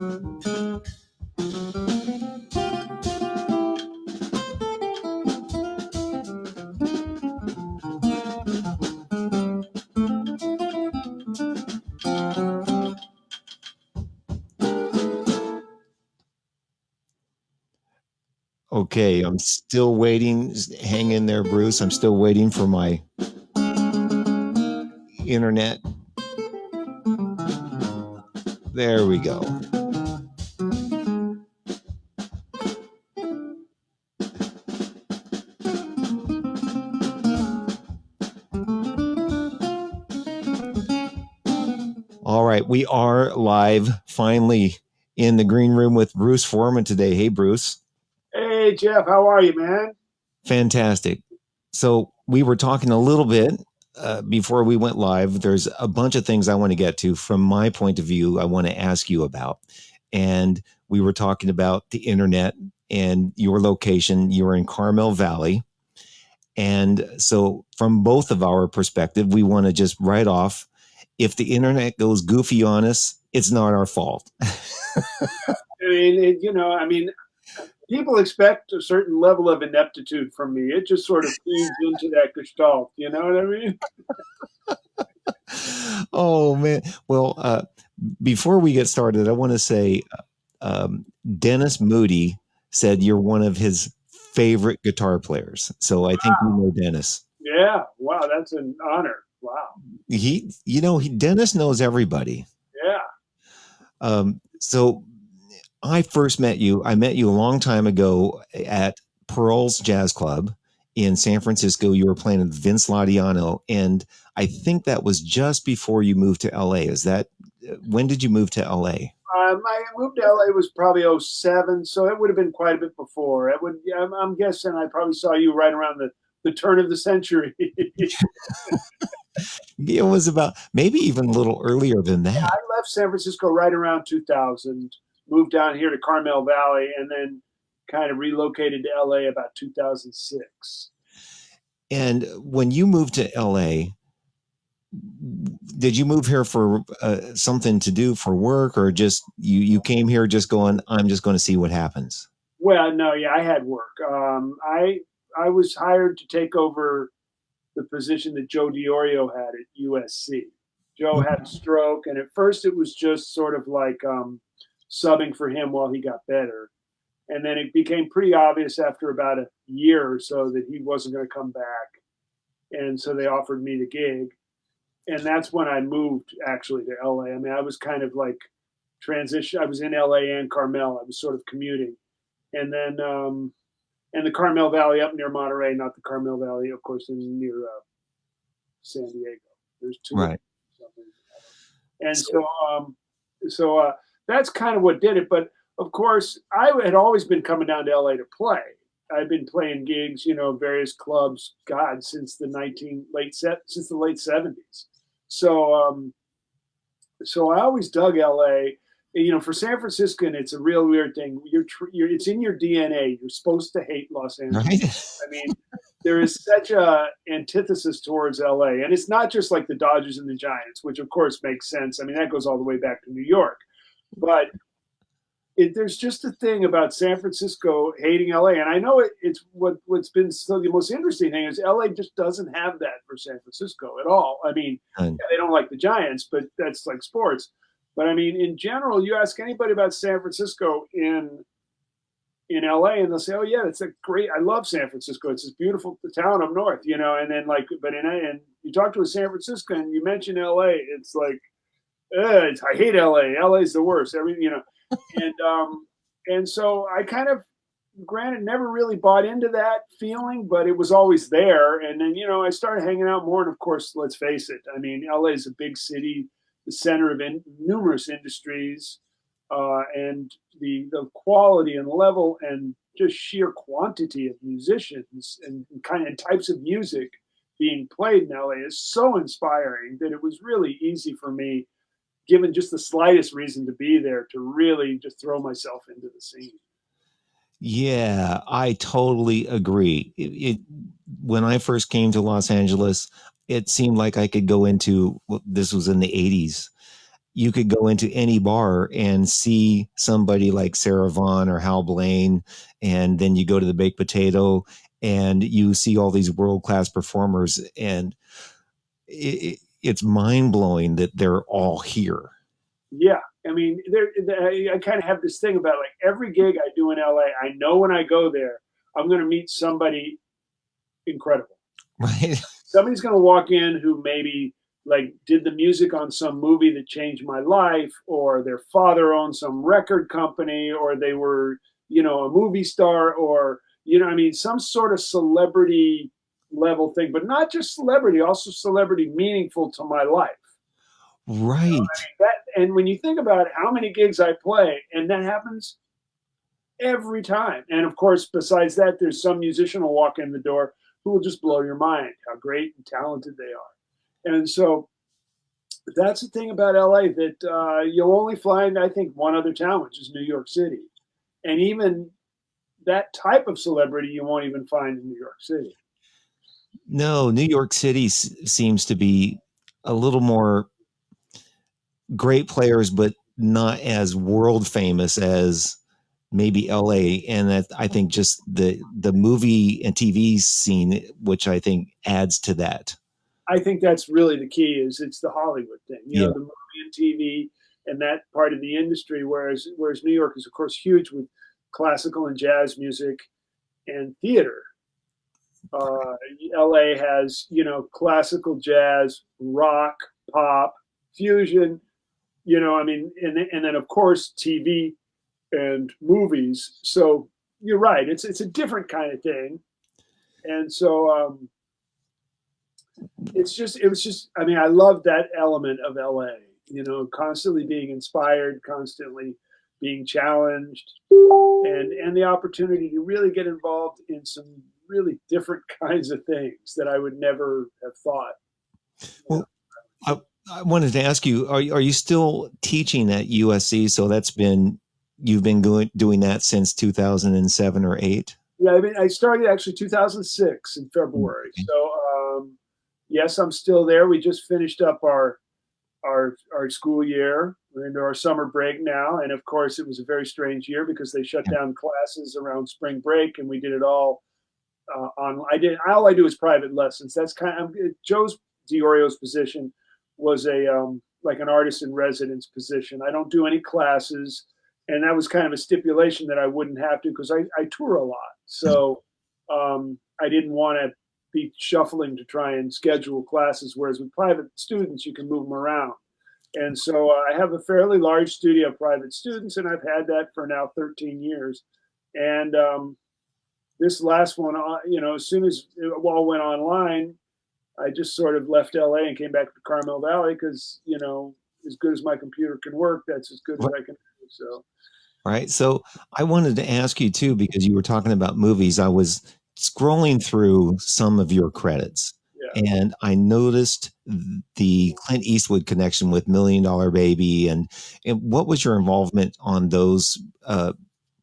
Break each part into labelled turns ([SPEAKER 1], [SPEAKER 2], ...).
[SPEAKER 1] Okay, I'm still waiting. Hang in there, Bruce. I'm still waiting for my internet. There we go. All right, we are live finally in the green room with Bruce Forman today. Hey, Bruce.
[SPEAKER 2] Hey, Jeff, how are you, man?
[SPEAKER 1] Fantastic. So we were talking a little bit before we went live. There's a bunch of things I want to get to from my point of view. I want to ask you about, and we were talking about the internet and your location. You're in Carmel Valley, and so from both of our perspective, we want to just write off. If the internet goes goofy on us, it's not our fault.
[SPEAKER 2] I mean, people expect a certain level of ineptitude from me. It just sort of feeds into that gestalt. You know what I mean?
[SPEAKER 1] Oh man. Well, before we get started, I want to say Dennis Moody said you're one of his favorite guitar players. So I think you know Dennis.
[SPEAKER 2] Yeah. Wow, that's an honor. Wow.
[SPEAKER 1] Dennis knows everybody.
[SPEAKER 2] Yeah.
[SPEAKER 1] So I first met you. I met you a long time ago at Pearl's Jazz Club in San Francisco. You were playing with Vince Ladiano, and I think that was just before you moved to LA. When did you move to LA?
[SPEAKER 2] I moved to LA was probably 07, so it would have been quite a bit before. I'm guessing I probably saw you right around the turn of the century.
[SPEAKER 1] It was about maybe even a little earlier than that.
[SPEAKER 2] Yeah, I left San Francisco right around 2000, moved down here to Carmel Valley, and then kind of relocated to LA about 2006.
[SPEAKER 1] And when you moved to LA, did you move here for something to do for work, or just you came here just going, I'm just going to see what happens?
[SPEAKER 2] Well, no, yeah, I had work. I was hired to take over the position that Joe DiOrio had at USC. Joe had a stroke, and at first it was just sort of like subbing for him while he got better. And then it became pretty obvious after about a year or so that he wasn't going to come back. And so they offered me the gig. And that's when I moved actually to LA. I mean, I was kind of like transition. I was in LA and Carmel. I was sort of commuting. And then, and the Carmel Valley up near Monterey, not the Carmel Valley, of course, near San Diego. There's two.
[SPEAKER 1] Right.
[SPEAKER 2] And so that's kind of what did it. But of course, I had always been coming down to LA to play. I've been playing gigs, various clubs, God, since the late 70s. So I always dug LA. For San Franciscan, it's a real weird thing. It's in your DNA. You're supposed to hate Los Angeles. Right? I mean, there is such a antithesis towards LA, and it's not just like the Dodgers and the Giants, which of course makes sense. I mean, that goes all the way back to New York, but there's just a thing about San Francisco hating LA, and I know it's what's been the most interesting thing is LA just doesn't have that for San Francisco at all. I mean, they don't like the Giants, but that's like sports. But I mean, in general, you ask anybody about San Francisco in LA, and they'll say, "Oh yeah, it's great. I love San Francisco. It's this beautiful town up north, And then and you talk to a San Francisco and you mention LA, it's like, I hate LA. LA's the worst. And so I kind of, granted, never really bought into that feeling, but it was always there. And then I started hanging out more, and of course, let's face it. I mean, LA is a big city, the center of numerous industries, and the quality and level and just sheer quantity of musicians and types of music being played in LA is so inspiring that it was really easy for me, given just the slightest reason to be there, to really just throw myself into the scene.
[SPEAKER 1] Yeah, I totally agree. When I first came to Los Angeles, it seemed like I could go into, this was in the 80s, you could go into any bar and see somebody like Sarah Vaughan or Hal Blaine, and then you go to the Baked Potato and you see all these world-class performers, and it's mind-blowing that they're all here.
[SPEAKER 2] Yeah. I mean, I kind of have this thing about like every gig I do in LA, I know when I go there, I'm going to meet somebody incredible.
[SPEAKER 1] Right.
[SPEAKER 2] Somebody's going to walk in who maybe like did the music on some movie that changed my life, or their father owned some record company, or they were, a movie star, or, I mean, some sort of celebrity level thing, but not just celebrity, also celebrity meaningful to my life.
[SPEAKER 1] Right.
[SPEAKER 2] I mean, and when you think about it, how many gigs I play, and that happens every time. And of course, besides that, there's some musician will walk in the door who will just blow your mind how great and talented they are. And so that's the thing about LA, that you'll only find, I think, one other town, which is New York City. And even that type of celebrity you won't even find in New York City.
[SPEAKER 1] No, New York City seems to be a little more great players, but not as world famous as maybe LA. And that, I think, just the movie and TV scene, which I think adds to that.
[SPEAKER 2] I think that's really the key. Is it's the Hollywood thing,
[SPEAKER 1] Yeah.
[SPEAKER 2] the movie and TV and that part of the industry. Whereas New York is of course huge with classical and jazz music and theater. LA has classical, jazz, rock, pop, fusion. I mean, and then of course TV and movies. So you're right. It's a different kind of thing, and so it was just. I mean, I love that element of LA. Constantly being inspired, constantly being challenged, and the opportunity to really get involved in some really different kinds of things that I would never have thought.
[SPEAKER 1] Well, I wanted to ask you: are you still teaching at USC? So you've been doing that since 2007 or 8.
[SPEAKER 2] Yeah, I mean, I started actually 2006 in February.
[SPEAKER 1] Okay.
[SPEAKER 2] So yes, I'm still there. We just finished up our school year. We're into our summer break now, and of course, it was a very strange year because they shut down classes around spring break, and we did it all on. All I do is private lessons. That's kind of Joe's Diorio's position was a like an artist in residence position. I don't do any classes, and that was kind of a stipulation that I wouldn't have to because I tour a lot. So I didn't want to be shuffling to try and schedule classes. Whereas with private students, you can move them around. And so I have a fairly large studio of private students, and I've had that for now 13 years. And this last one, as soon as it all went online, I just sort of left LA and came back to Carmel Valley because, as good as my computer can work, that's as good as I can do. So.
[SPEAKER 1] Right. So I wanted to ask you too, because you were talking about movies. I was scrolling through some of your credits, and I noticed the Clint Eastwood connection with Million Dollar Baby. And what was your involvement on those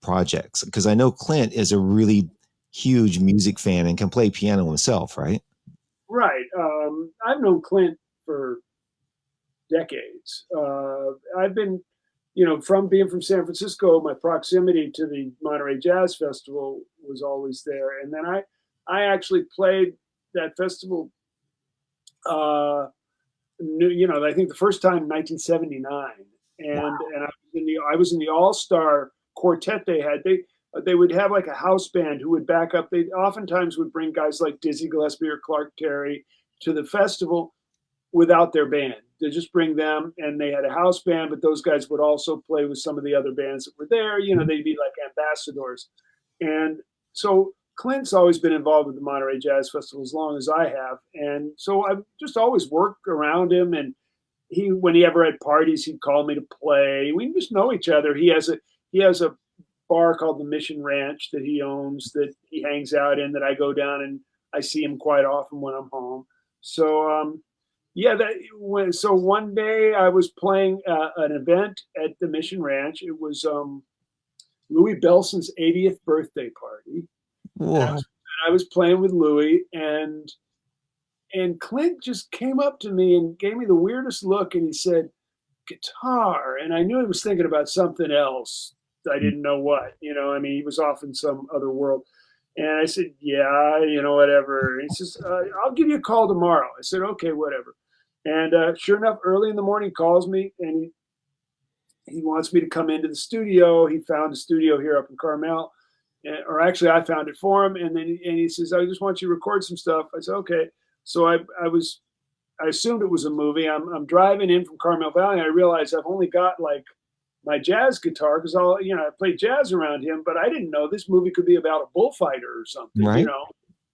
[SPEAKER 1] projects? Because I know Clint is a really huge music fan and can play piano himself, right?
[SPEAKER 2] Right. I've known Clint for decades. I've been, from being from San Francisco, my proximity to the Monterey Jazz Festival was always there. And then I actually played that festival, I think the first time in 1979. And I was in the all-star quartet they had. They would have like a house band who would back up. They oftentimes would bring guys like Dizzy Gillespie or Clark Terry to the festival without their band. They just bring them, and they had a house band, but those guys would also play with some of the other bands that were there. They'd be like ambassadors. And so Clint's always been involved with the Monterey Jazz Festival as long as I have. And so I've just always worked around him. And when he ever had parties, he'd call me to play. We just know each other. He has a bar called the Mission Ranch that he owns, that he hangs out in, that I go down and I see him quite often when I'm home. So, so one day I was playing an event at the Mission Ranch. It was Louis Bellson's 80th birthday party.
[SPEAKER 1] Whoa.
[SPEAKER 2] I was playing with Louis, and Clint just came up to me and gave me the weirdest look, and he said, guitar. And I knew he was thinking about something else. I didn't know what, I mean, he was off in some other world. And I said, yeah, whatever. And he says, I'll give you a call tomorrow. I said, okay, whatever. And sure enough, early in the morning, he calls me and he wants me to come into the studio. He found a studio here up in Carmel, or actually, I found it for him. And then he says, I just want you to record some stuff. I said, okay. So I assumed it was a movie. I'm driving in from Carmel Valley, and I realized I've only got like my jazz guitar because I played jazz around him, but I didn't know this movie could be about a bullfighter or something.
[SPEAKER 1] Right.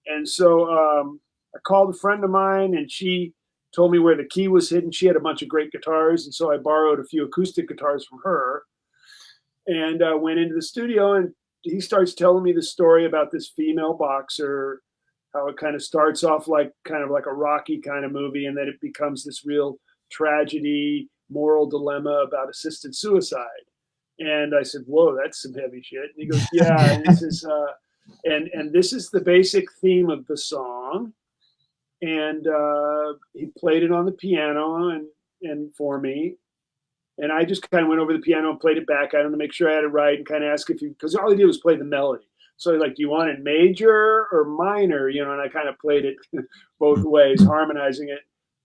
[SPEAKER 2] And so I called a friend of mine, and she told me where the key was hidden. She had a bunch of great guitars, and so I borrowed a few acoustic guitars from her, and went into the studio, and he starts telling me the story about this female boxer, how it kind of starts off like kind of like a Rocky kind of movie, and then it becomes this real tragedy, moral dilemma about assisted suicide. And I said, whoa, that's some heavy shit. And he goes, yeah. And he says, and this is the basic theme of the song. And he played it on the piano and for me. And I just kind of went over the piano and played it back at him to make sure I had it right, and kind of asked because all he did was play the melody. So like, do you want it major or minor? And I kind of played it both ways, harmonizing it.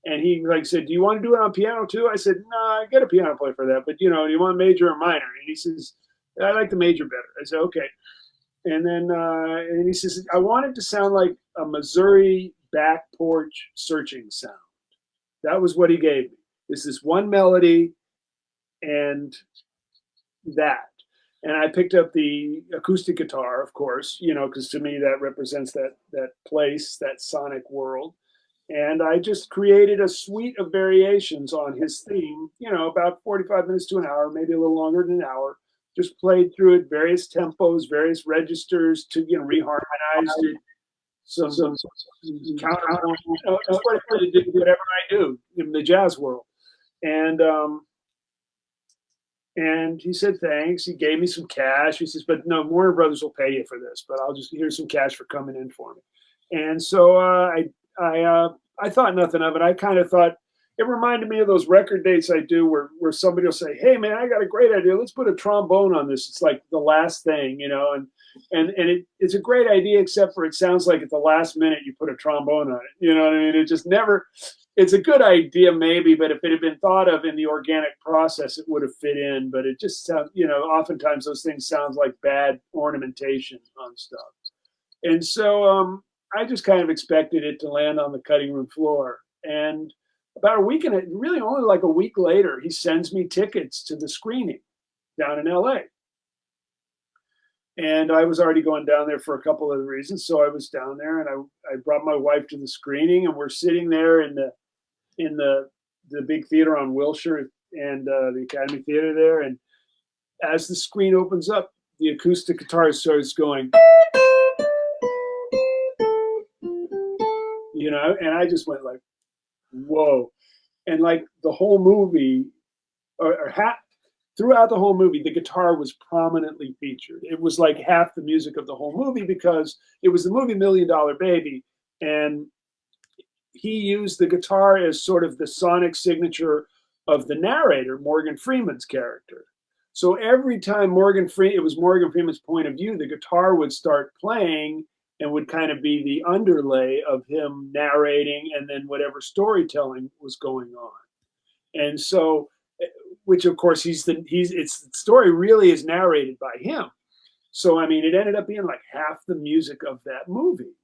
[SPEAKER 2] And he said, do you want to do it on piano too? I said, no, I get a piano player for that. But, do you want major or minor? And he says, I like the major better. I said, okay. And then and he says, I want it to sound like a Missouri back porch searching sound. That was what he gave me. This is one melody and that. And I picked up the acoustic guitar, of course, because to me that represents that place, that sonic world. And I just created a suite of variations on his theme, about 45 minutes to an hour, maybe a little longer than an hour. Just played through it, various tempos, various registers to, reharmonized it. Some counterpoint. That's what I do, whatever I do in the jazz world. And he said, thanks. He gave me some cash. He says, but no, Warner Brothers will pay you for this, but here's some cash for coming in for me. And so I thought nothing of it. I kind of thought it reminded me of those record dates I do where somebody will say, hey man, I got a great idea. Let's put a trombone on this. It's like the last thing, and it's a great idea, except for it sounds like at the last minute you put a trombone on it. You know what I mean? It just never, it's a good idea maybe, but if it had been thought of in the organic process, it would have fit in. But it just sounds, oftentimes those things sound like bad ornamentation on stuff. And so I just kind of expected it to land on the cutting room floor. And about a week and really only like a week later, he sends me tickets to the screening down in LA. And I was already going down there for a couple of reasons. So I was down there, and I brought my wife to the screening, and we're sitting there in the big theater on Wilshire and the Academy Theater there. And as the screen opens up, the acoustic guitar starts going, and I just went like, whoa. And like the whole movie, throughout the whole movie, the guitar was prominently featured. It was like half the music of the whole movie because it was the movie $1 Million Baby. And he used the guitar as sort of the sonic signature of the narrator, Morgan Freeman's character. So every time it was Morgan Freeman's point of view, the guitar would start playing and would kind of be the underlay of him narrating and then whatever storytelling was going on. And so, which of course the story really is narrated by him. So, I mean, it ended up being like half the music of that movie.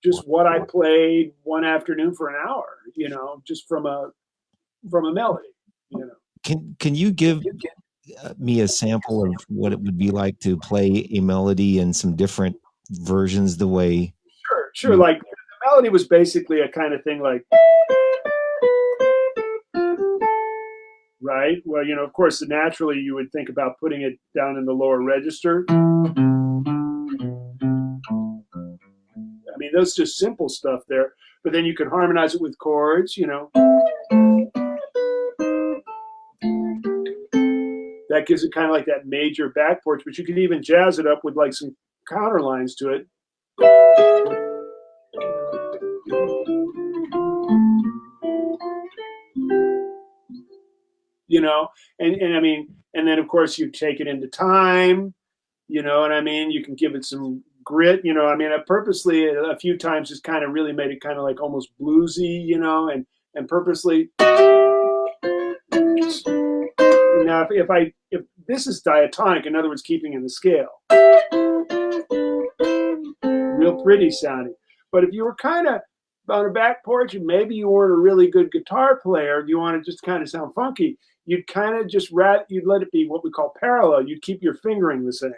[SPEAKER 2] Just what I played one afternoon for an hour, just from a melody,
[SPEAKER 1] Can you give me a sample of what it would be like to play a melody in some different versions the way?
[SPEAKER 2] Sure. Like the melody was basically a kind of thing like, right? Well, of course, naturally you would think about putting it down in the lower register. I mean, that's just simple stuff there. But then you can harmonize it with chords, That gives it kind of like that major back porch, but you can even jazz it up with like some counter lines to it. and I mean, and then of course you take it into time, and I mean, you can give it some grit, I mean, I purposely a few times just kind of really made it kind of like almost bluesy, and purposely. Now, if this is diatonic, in other words, keeping in the scale, real pretty sounding. But if you were kind of on a back porch and maybe you weren't a really good guitar player, you want to just kind of sound funky, you'd kind of you'd let it be what we call parallel. You'd keep your fingering the same.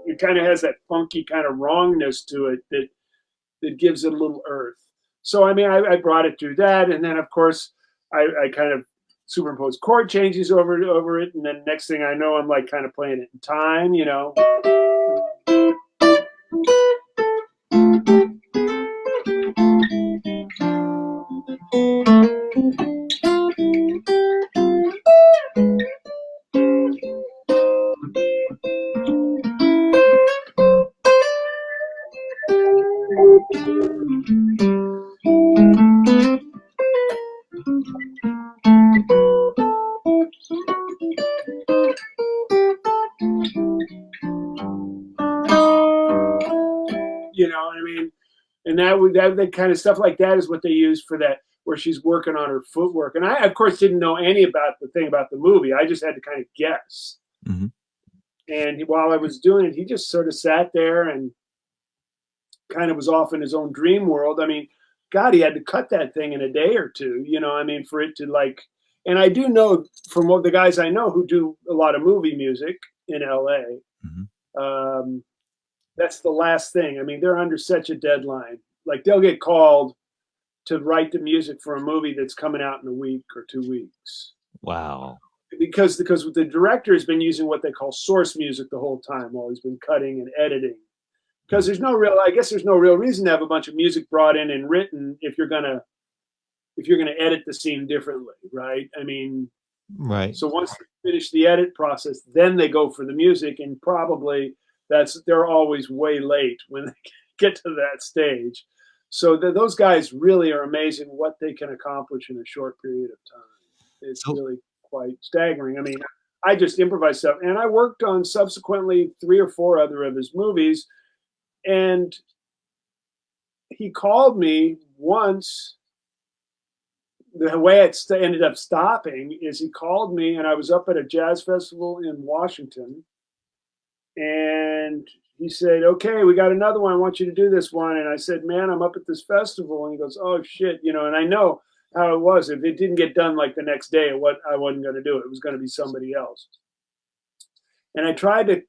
[SPEAKER 2] It kind of has that funky kind of wrongness to it that gives it a little earth. So I mean, I brought it through that, and then of course I kind of superimposed chord changes over it, and then next thing I know, I'm like kind of playing it in time, I mean, and that kind of stuff like that is what they use for that, where she's working on her footwork. And I, of course, didn't know any about the thing about the movie. I just had to kind of guess.
[SPEAKER 1] Mm-hmm.
[SPEAKER 2] And while I was doing it, he just sort of sat there and kind of was off in his own dream world. I mean, God, he had to cut that thing in a day or two, I mean, for it to like, and I do know from what the guys I know who do a lot of movie music in LA, that's the last thing. I mean, they're under such a deadline. Like they'll get called to write the music for a movie that's coming out in a week or 2 weeks.
[SPEAKER 1] Wow.
[SPEAKER 2] Because the director has been using what they call source music the whole time while he's been cutting and editing. Because there's no real reason to have a bunch of music brought in and written if you're gonna edit the scene differently, right? I mean,
[SPEAKER 1] right.
[SPEAKER 2] So once they finish the edit process, then they go for the music, and probably they're always way late when they get to that stage. So those guys really are amazing what they can accomplish in a short period of time. It's really quite staggering. I mean, I just improvised stuff, and I worked on subsequently 3 or 4 other of his movies. And he called me once. The way it ended up stopping is he called me, and I was up at a jazz festival in Washington. And he said, "Okay, we got another one. I want you to do this one." And I said, "Man, I'm up at this festival." And he goes, "Oh, shit." And I know how it was. If it didn't get done like the next day, I wasn't going to do it. It was going to be somebody else. And I tried to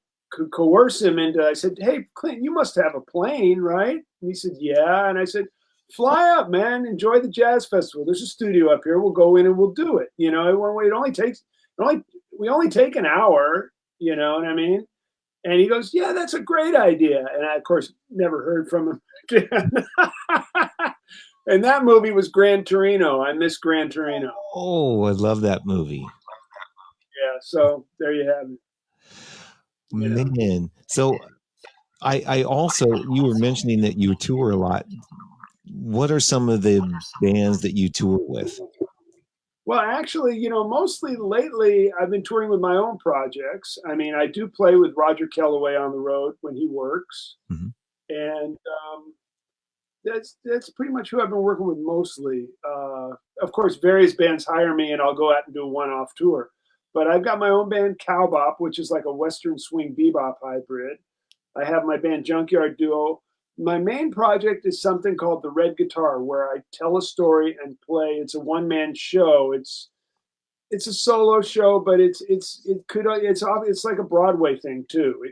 [SPEAKER 2] coerce him into, I said, "Hey, Clint, you must have a plane, right?" And he said, "Yeah." And I said, "Fly up, man. Enjoy the jazz festival. There's a studio up here. We'll go in and we'll do it. We only take an hour, you know what I mean?" And he goes, "Yeah, that's a great idea." And I, of course, never heard from him again. And that movie was Gran Torino. I miss Gran Torino.
[SPEAKER 1] Oh, I love that movie.
[SPEAKER 2] Yeah, so there you have it.
[SPEAKER 1] Man. So I also, you were mentioning that you tour a lot. What are some of the bands that you tour with?
[SPEAKER 2] Well, actually, mostly lately I've been touring with my own projects. I mean, I do play with Roger Kellaway on the road when he works.
[SPEAKER 1] Mm-hmm.
[SPEAKER 2] And that's pretty much who I've been working with mostly. Of course, various bands hire me and I'll go out and do a one-off tour. But I've got my own band, Cowbop, which is like a Western swing bebop hybrid. I have my band, Junkyard Duo. My main project is something called The Red Guitar, where I tell a story and play. It's a one-man show. It's a solo show, but it's like a Broadway thing too.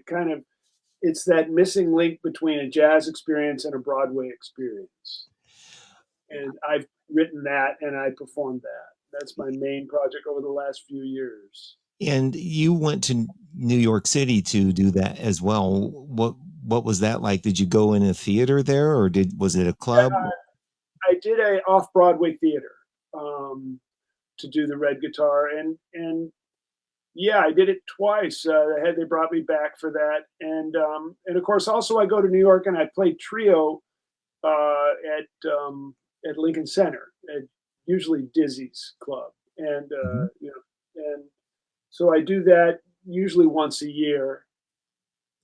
[SPEAKER 2] It's that missing link between a jazz experience and a Broadway experience. And I've written that and I performed that. That's my main project over the last few years.
[SPEAKER 1] And you went to New York City to do that as well. What was that like? Did you go in a theater there, or was it a club?
[SPEAKER 2] I did a off-Broadway theater to do The Red Guitar, and yeah, I did it twice. They brought me back for that, and of course, also I go to New York and I play trio at Lincoln Center, at usually Dizzy's club, and
[SPEAKER 1] Mhm.
[SPEAKER 2] and so I do that usually once a year.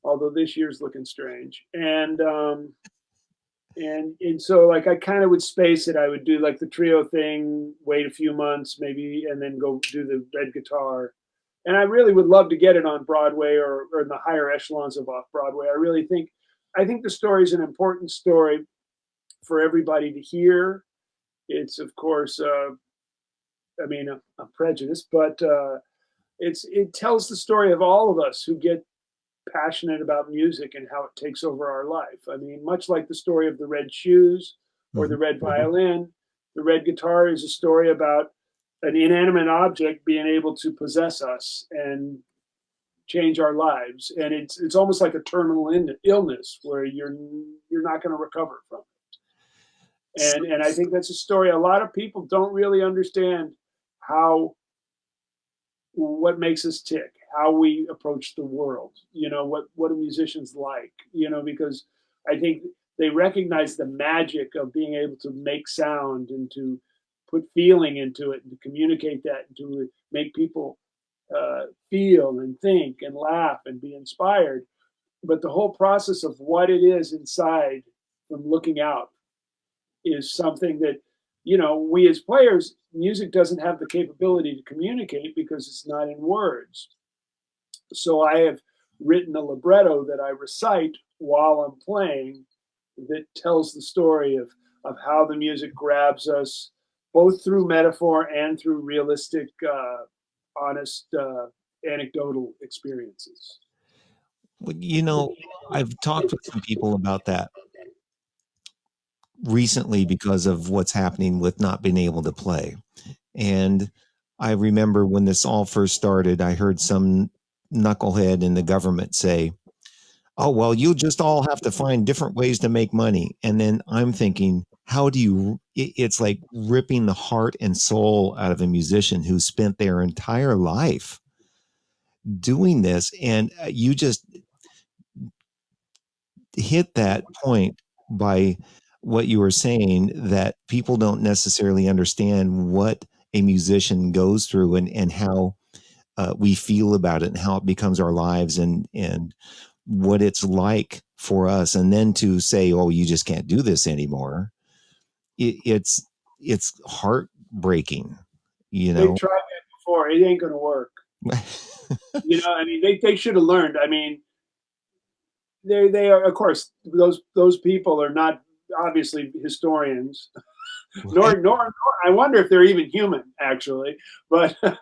[SPEAKER 2] Although this year's looking strange, and so like I kind of would space it. I would do like the trio thing, wait a few months maybe, and then go do the red guitar. And I really would love to get it on Broadway or in the higher echelons of off Broadway. I think the story is an important story for everybody to hear. It's of course, I mean, a prejudice, but it tells the story of all of us who get passionate about music and how it takes over our life. I mean, much like the story of the red shoes or the
[SPEAKER 1] Mhm.
[SPEAKER 2] red violin, the red guitar is a story about an inanimate object being able to possess us and change our lives. And it's almost like a terminal illness where you're not going to recover from.
[SPEAKER 1] So,
[SPEAKER 2] And I think that's a story a lot of people don't really understand how what makes us tick, how we approach the world, what a musician's like, because I think they recognize the magic of being able to make sound and to put feeling into it and to communicate that and to make people feel and think and laugh and be inspired. But the whole process of what it is inside from looking out is something that we as players, music doesn't have the capability to communicate because it's not in words. So I have written a libretto that I recite while I'm playing that tells the story of how the music grabs us both through metaphor and through realistic honest anecdotal experiences.
[SPEAKER 1] well, I've talked with some people about that recently because of what's happening with not being able to play. And I remember when this all first started, I heard some knucklehead in the government say, "Oh, well, you just all have to find different ways to make money." And then I'm thinking, how do you, it's like ripping the heart and soul out of a musician who spent their entire life doing this. And you just hit that point by what you were saying, that people don't necessarily understand what a musician goes through, and how we feel about it and how it becomes our lives, and what it's like for us. And then to say, oh, you just can't do this anymore. It's heartbreaking, you
[SPEAKER 2] They've
[SPEAKER 1] know.
[SPEAKER 2] tried that before. It ain't going to work. I mean, they should have learned. I mean, they are, of course, those people are not obviously historians,
[SPEAKER 1] Right.
[SPEAKER 2] nor I wonder if they're even human actually. But they're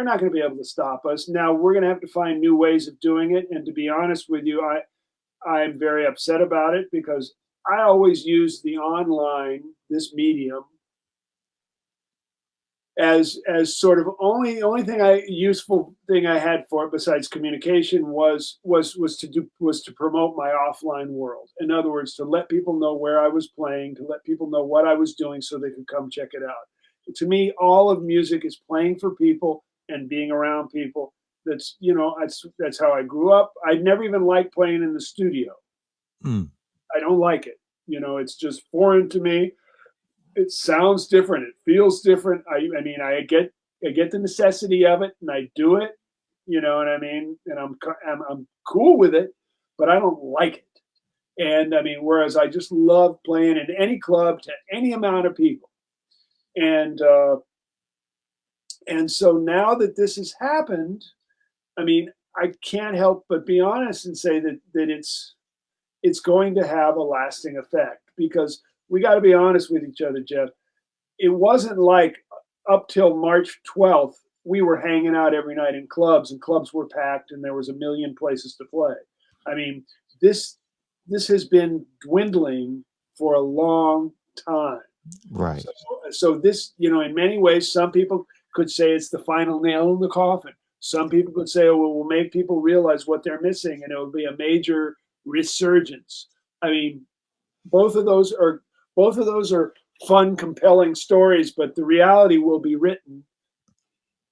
[SPEAKER 2] not going to be able to stop us. Now we're going to have to find new ways of doing it. And to be honest with you, I'm very upset about it because I always use the online, this medium, as sort of only thing I useful thing I had for it besides communication was to promote my offline world. In other words, to let people know where I was playing, to let people know what I was doing so they could come check it out. To me, all of music is playing for people and being around people. That's how I grew up. I never even liked playing in the studio.
[SPEAKER 1] Mm.
[SPEAKER 2] I don't like it. It's just foreign to me. It sounds different. It feels different. I mean, I get the necessity of it, and I do it. You know what I mean? And I'm cool with it, but I don't like it. And I mean, whereas I just love playing in any club to any amount of people. And and so now that this has happened, I mean, I can't help but be honest and say that it's going to have a lasting effect because we got to be honest with each other, Jeff. It wasn't like up till March 12th, we were hanging out every night in clubs and clubs were packed and there was a million places to play. I mean, this this has been dwindling for a long time.
[SPEAKER 1] Right.
[SPEAKER 2] So, so this, in many ways, some people could say it's the final nail in the coffin. Some people could say, oh, well, we'll make people realize what they're missing and it will be a major resurgence. I mean, both of those are both of those are fun, compelling stories, but the reality will be written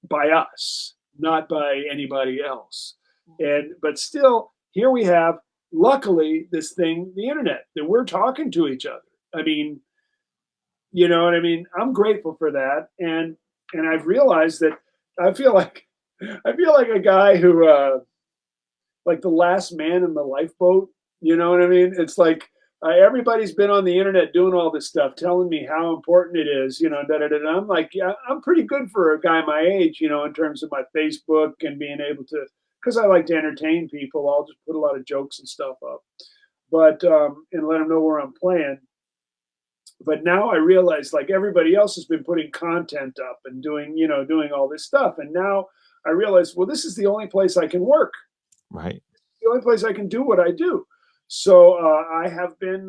[SPEAKER 2] by us, not by anybody else. And but still, here we have, luckily, this thing, the internet, that we're talking to each other. I mean, you know what I mean? I'm grateful for that, and I've realized that I feel like I feel like a guy who like the last man in the lifeboat. You know what I mean? It's like everybody's been on the internet doing all this stuff, telling me how important it is. You know, da da da. da. I'm like, yeah, I'm pretty good for a guy my age. You know, in terms of my Facebook and being able to, because I like to entertain people. I'll just put a lot of jokes and stuff up, but and let them know where I'm playing. But now I realize, like everybody else has been putting content up and doing, you know, doing all this stuff, and now I realize, well, this is the only place I can work,
[SPEAKER 1] Right.
[SPEAKER 2] the only place I can do what I do. So I have been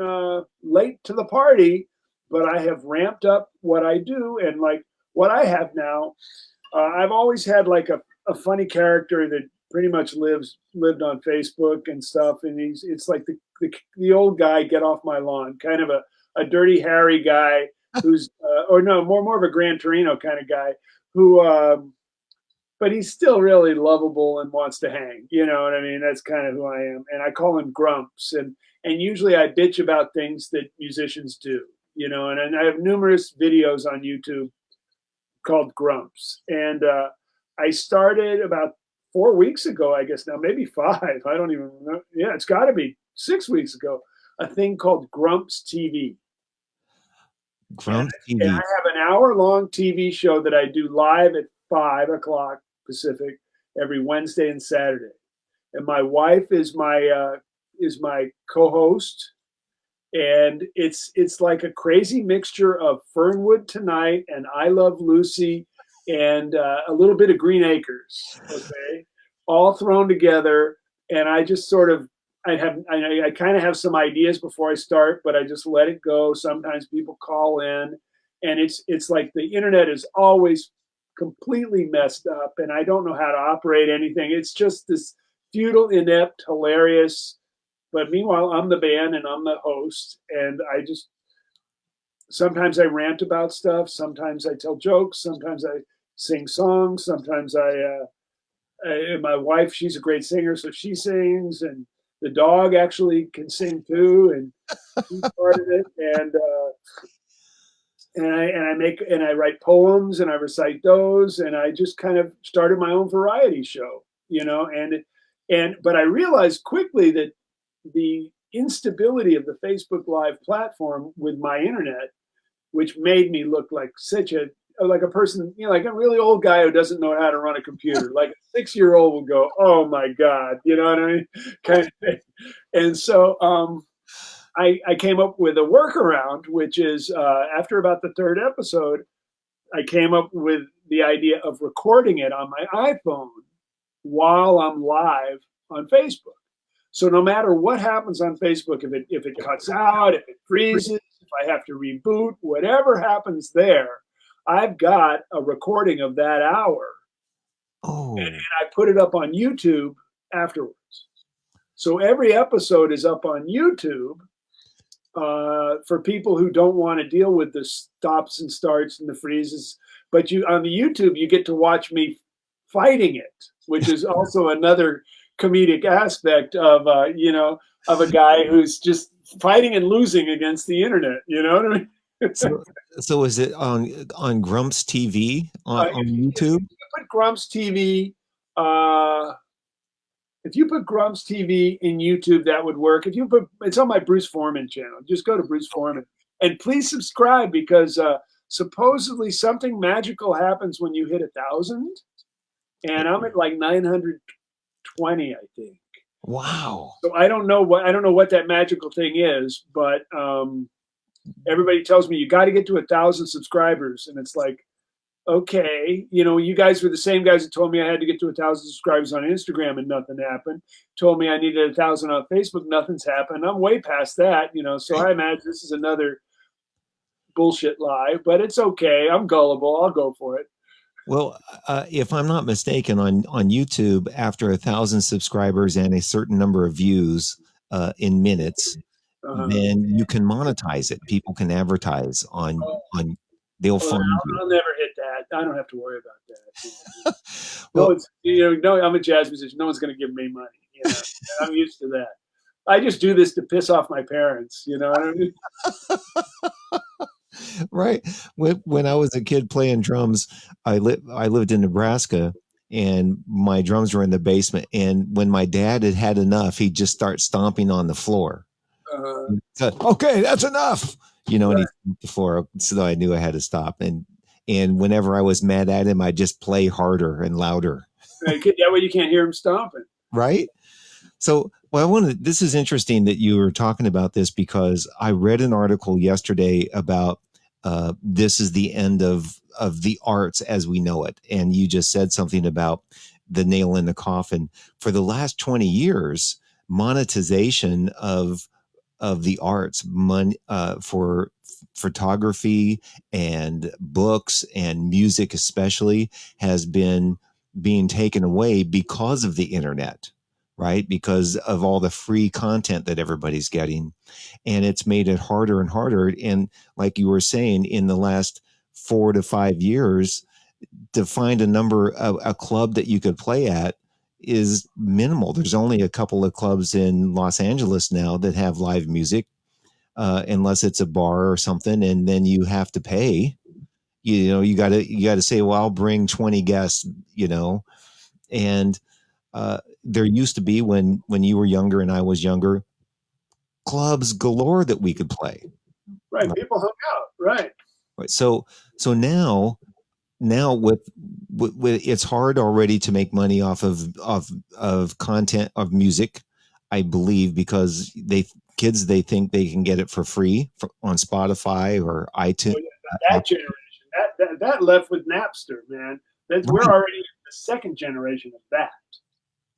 [SPEAKER 2] late to the party, but I have ramped up what I do. And like what I have now, I've always had like a funny character that pretty much lived on Facebook and stuff. And it's like the old guy, get off my lawn, kind of a dirty Harry guy who's, or no, more of a Gran Torino kind of guy who, but he's still really lovable and wants to hang. You know what I mean? That's kind of who I am. And I call him Grumps. And usually I bitch about things that musicians do, you know, and I have numerous videos on YouTube called Grumps. And I started about 4 weeks ago, I guess now, maybe 5. I don't even know. Yeah, it's got to be 6 weeks ago, a thing called Grumps TV.
[SPEAKER 1] Grumps
[SPEAKER 2] And I
[SPEAKER 1] TV.
[SPEAKER 2] have an hour-long TV show that I do live at 5 o'clock Pacific every Wednesday and Saturday. And my wife is my co-host, and it's like a crazy mixture of Fernwood Tonight and I Love Lucy and a little bit of Green Acres, okay, all thrown together. And I just sort of I kind of have some ideas before I start, but I just let it go. Sometimes people call in, and it's like the internet is always completely messed up, and I don't know how to operate anything. It's just this futile, inept, hilarious. But meanwhile, I'm the band and I'm the host, and I just sometimes I rant about stuff, sometimes I tell jokes, sometimes I sing songs, sometimes and my wife, she's a great singer, so she sings, and the dog actually can sing too, and she's part of it, and I write poems and I recite those, and I just kind of started my own variety show, you know, and but I realized quickly that the instability of the Facebook Live platform with my internet, which made me look like such a person, you know, like a really old guy who doesn't know how to run a computer. Like a 6-year-old will go, "Oh my God," you know what I mean? Kind of thing. And so I came up with a workaround, which is after about the third episode, I came up with the idea of recording it on my iPhone while I'm live on Facebook. So no matter what happens on Facebook, if it cuts out, if it freezes, if I have to reboot, whatever happens there, I've got a recording of that hour, and
[SPEAKER 1] Oh,
[SPEAKER 2] I put it up on YouTube afterwards. So every episode is up on YouTube for people who don't want to deal with the stops and starts and the freezes. But you on the YouTube, you get to watch me fighting it, which is also another comedic aspect of you know, of a guy who's just fighting and losing against the internet. You know what I mean?
[SPEAKER 1] so so is it on Grumps TV on
[SPEAKER 2] If you
[SPEAKER 1] YouTube?
[SPEAKER 2] put Grumps TV, uh, if you put Grumps TV in YouTube, that would work. If you put, it's on my Bruce Forman channel. Just go to Bruce Forman and please subscribe because supposedly something magical happens when you hit 1,000, and I'm at like 920, I think.
[SPEAKER 1] Wow.
[SPEAKER 2] So I don't know what that magical thing is, but everybody tells me you got to get to 1,000 subscribers, and it's like, okay, you know, you guys were the same guys that told me I had to get to 1,000 subscribers on Instagram and nothing happened. Told me I needed 1,000 on Facebook, nothing's happened. I'm way past that, you know. So I imagine this is another bullshit lie, but it's okay. I'm gullible. I'll go for it.
[SPEAKER 1] Well, if I'm not mistaken, on YouTube, after 1,000 subscribers and a certain number of views in minutes,
[SPEAKER 2] Uh-huh.
[SPEAKER 1] then you can monetize it. People can advertise on. They'll
[SPEAKER 2] Well,
[SPEAKER 1] fund you.
[SPEAKER 2] I'll never hit that. I don't have to worry about that. No,
[SPEAKER 1] Well,
[SPEAKER 2] it's, you know, no, I'm a jazz musician. No one's going to give me money. You know, I'm used to that. I just do this to piss off my parents. You know what I mean?
[SPEAKER 1] Right. When I was a kid playing drums, I lived in Nebraska, and my drums were in the basement. And when my dad had had enough, he'd just start stomping on the floor.
[SPEAKER 2] Uh,
[SPEAKER 1] So, okay, that's enough. And he
[SPEAKER 2] right.
[SPEAKER 1] stomped the floor, so I knew I had to stop. And whenever I was mad at him, I just play harder and louder.
[SPEAKER 2] Right. That way you can't hear him stomping.
[SPEAKER 1] Right. So, well, this is interesting that you were talking about this, because I read an article yesterday about this is the end of the arts as we know it. And you just said something about the nail in the coffin. For the last 20 years, monetization of the arts, for photography and books and music especially, has been being taken away because of the internet, right? Because of all the free content that everybody's getting. And it's made it harder and harder. And like you were saying, in the last 4 to 5 years, to find a club that you could play at is minimal. There's only a couple of clubs in Los Angeles now that have live music, unless it's a bar or something, and then you have to pay. You got to say, well, I'll bring 20 guests. And there used to be, when you were younger and I was younger, clubs galore that we could play.
[SPEAKER 2] Right. People hung out. Right.
[SPEAKER 1] Right. So now with it's hard already to make money off of content of music, I believe, because they think they can get it for free on Spotify or iTunes.
[SPEAKER 2] Oh, yeah, that generation, that left with Napster, man. We're
[SPEAKER 1] Right,
[SPEAKER 2] already in the second generation of that.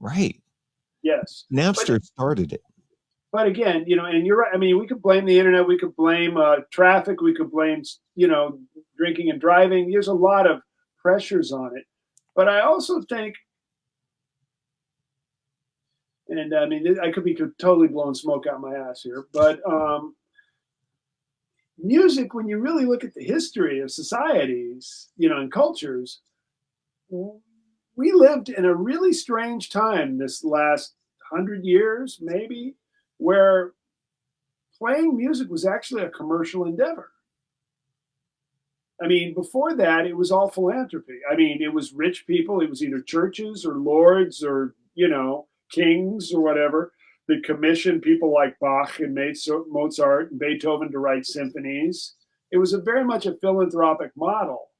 [SPEAKER 1] right.
[SPEAKER 2] Yes, but
[SPEAKER 1] Napster started it.
[SPEAKER 2] but again, and you're right. I mean, we could blame the internet, we could blame traffic, we could blame drinking and driving. There's a lot of pressures on it, but I also think, and I mean, I could be totally blowing smoke out my ass here, but music, when you really look at the history of societies, and cultures, we lived in a really strange time this last 100 years, maybe, where playing music was actually a commercial endeavor. I mean, before that, it was all philanthropy. I mean, it was rich people. It was either churches or lords or, kings or whatever that commissioned people like Bach and Mozart and Beethoven to write symphonies. It was very much a philanthropic model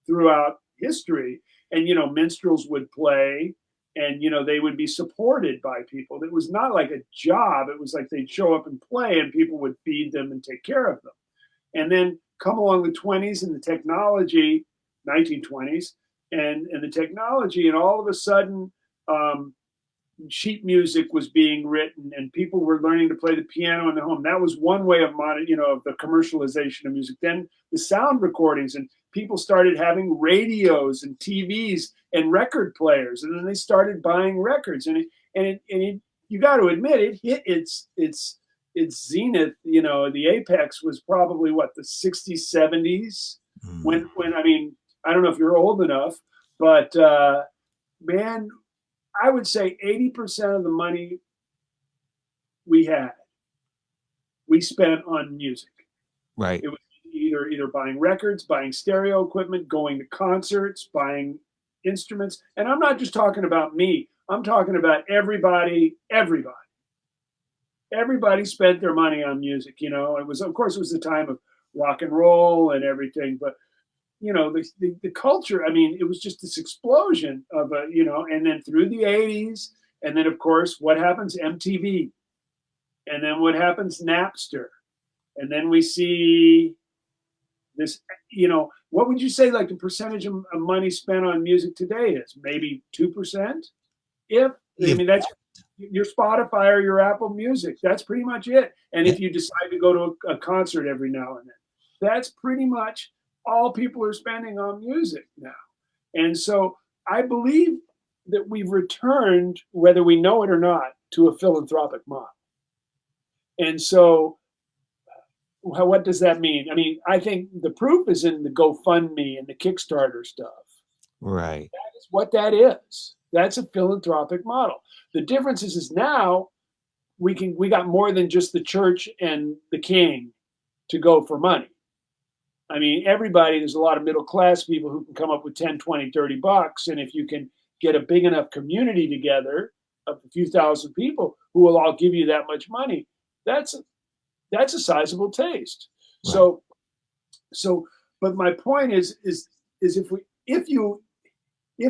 [SPEAKER 2] throughout history. And, minstrels would play, and, they would be supported by people. It was not like a job. It was like they'd show up and play, and people would feed them and take care of them. And then come along the 20s and the technology, 1920s, and the technology, and all of a sudden, sheet music was being written, and people were learning to play the piano in the home. That was one way of of the commercialization of music. Then the sound recordings, and people started having radios and TVs and record players, and then they started buying records. And you got to admit, it hit its zenith. The apex was probably what, the 60s, 70s, when I mean, I don't know if you're old enough, but man, I would say 80% of the money we had, we spent on music.
[SPEAKER 1] Right.
[SPEAKER 2] It was either buying records, buying stereo equipment, going to concerts, buying instruments. And I'm not just talking about me. I'm talking about everybody. Everybody spent their money on music. It was, of course, it was the time of rock and roll and everything, but the culture, I mean, it was just this explosion of and then through the 80s, and then of course, what happens? MTV, and then what happens? Napster, and then we see this, what would you say, like, the percentage of money spent on music today is? Maybe 2%? I mean, that's your Spotify or your Apple Music. That's pretty much it. And if you decide to go to a concert every now and then, that's pretty much all people are spending on music now. And so I believe that we've returned, whether we know it or not, to a philanthropic model. And so what does that mean? I mean, I think the proof is in the GoFundMe and the Kickstarter stuff.
[SPEAKER 1] Right.
[SPEAKER 2] That is what that is. That's a philanthropic model. The difference is now we got more than just the church and the king to go for money. I mean, there's a lot of middle class people who can come up with 10, 20, $30. And if you can get a big enough community together of a few thousand people who will all give you that much money, that's a sizable taste.
[SPEAKER 1] Right.
[SPEAKER 2] But my point is if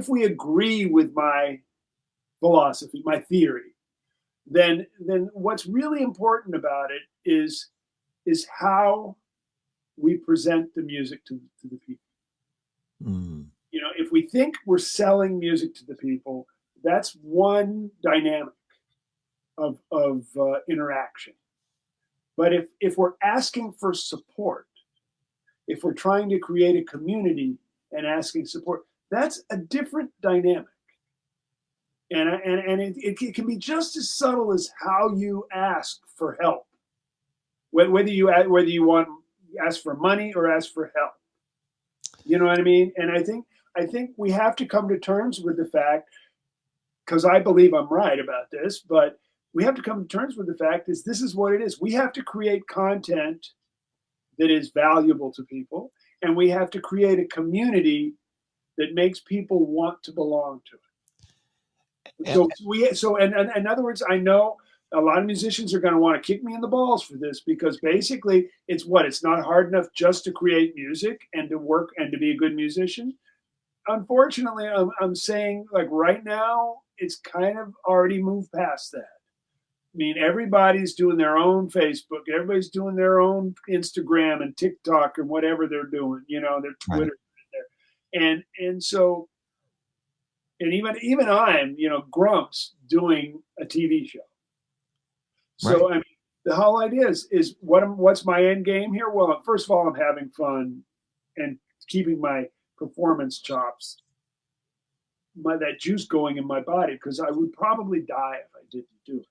[SPEAKER 2] we agree with my philosophy, my theory, then what's really important about it is how we present the music to the people.
[SPEAKER 1] Mm.
[SPEAKER 2] You know, if we think we're selling music to the people, that's one dynamic of interaction. But if we're asking for support, if we're trying to create a community and asking support, that's a different dynamic. And it can be just as subtle as how you ask for help, whether you want ask for money or ask for help. You know what I mean? And I think we have to come to terms with the fact, because I believe I'm right about this, but we have to come to terms with the fact is this is what it is. We have to create content that is valuable to people, and we have to create a community that makes people want to belong to it. So in other words, I know a lot of musicians are going to want to kick me in the balls for this, because basically it's not hard enough just to create music and to work and to be a good musician. Unfortunately, I'm saying, like, right now, it's kind of already moved past that. I mean, everybody's doing their own Facebook, everybody's doing their own Instagram and TikTok and whatever they're doing, you know, their Twitter. Right. And so, and even I'm, you know, Grumps doing a TV show. So, right. I mean, the whole idea is what's my end game here? Well, first of all, I'm having fun and keeping my performance chops, that juice going in my body, because I would probably die if I didn't do it.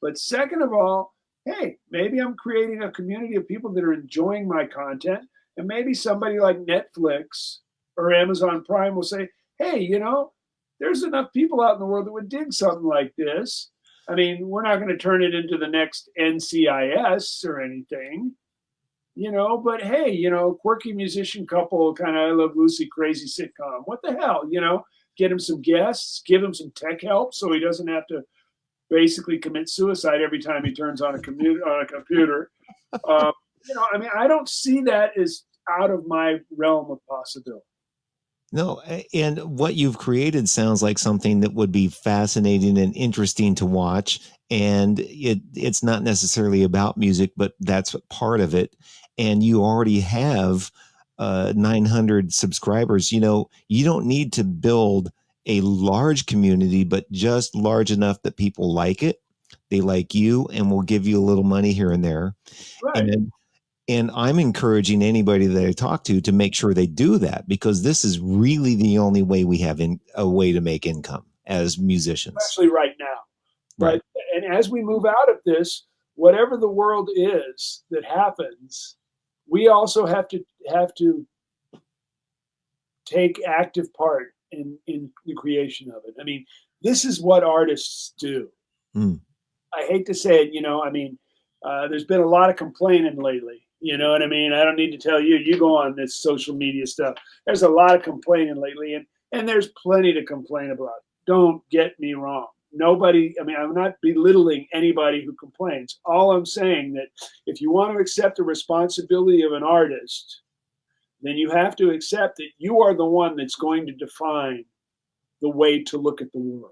[SPEAKER 2] But second of all, hey, maybe I'm creating a community of people that are enjoying my content, and maybe somebody like Netflix or Amazon Prime will say, hey, you know, there's enough people out in the world that would dig something like this. I mean, we're not going to turn it into the next NCIS or anything, you know, but hey, you know, quirky musician couple, kind of I Love Lucy crazy sitcom. What the hell, you know, get him some guests, give him some tech help so he doesn't have to basically commit suicide every time he turns on a computer. You know, I mean, I don't see that as out of my realm of possibility.
[SPEAKER 1] No, and what you've created sounds like something that would be fascinating and interesting to watch. And it's not necessarily about music, but that's part of it. And you already have 900 subscribers. You know, you don't need to build a large community, but just large enough that people like it. They like you and will give you a little money here and there.
[SPEAKER 2] Right.
[SPEAKER 1] And I'm encouraging anybody that I talk to make sure they do that, because this is really the only way we have a way to make income as musicians.
[SPEAKER 2] Especially right now.
[SPEAKER 1] Right.
[SPEAKER 2] And as we move out of this, whatever the world is that happens, we also have to take active part in the creation of it. I mean, this is what artists do.
[SPEAKER 1] Mm.
[SPEAKER 2] I hate to say it, you know, I mean, there's been a lot of complaining lately. You know what I mean? I don't need to tell you. You go on this social media stuff. There's a lot of complaining lately, and there's plenty to complain about. Don't get me wrong. Nobody, I mean, I'm not belittling anybody who complains. All I'm saying that if you want to accept the responsibility of an artist, then you have to accept that you are the one that's going to define the way to look at the world.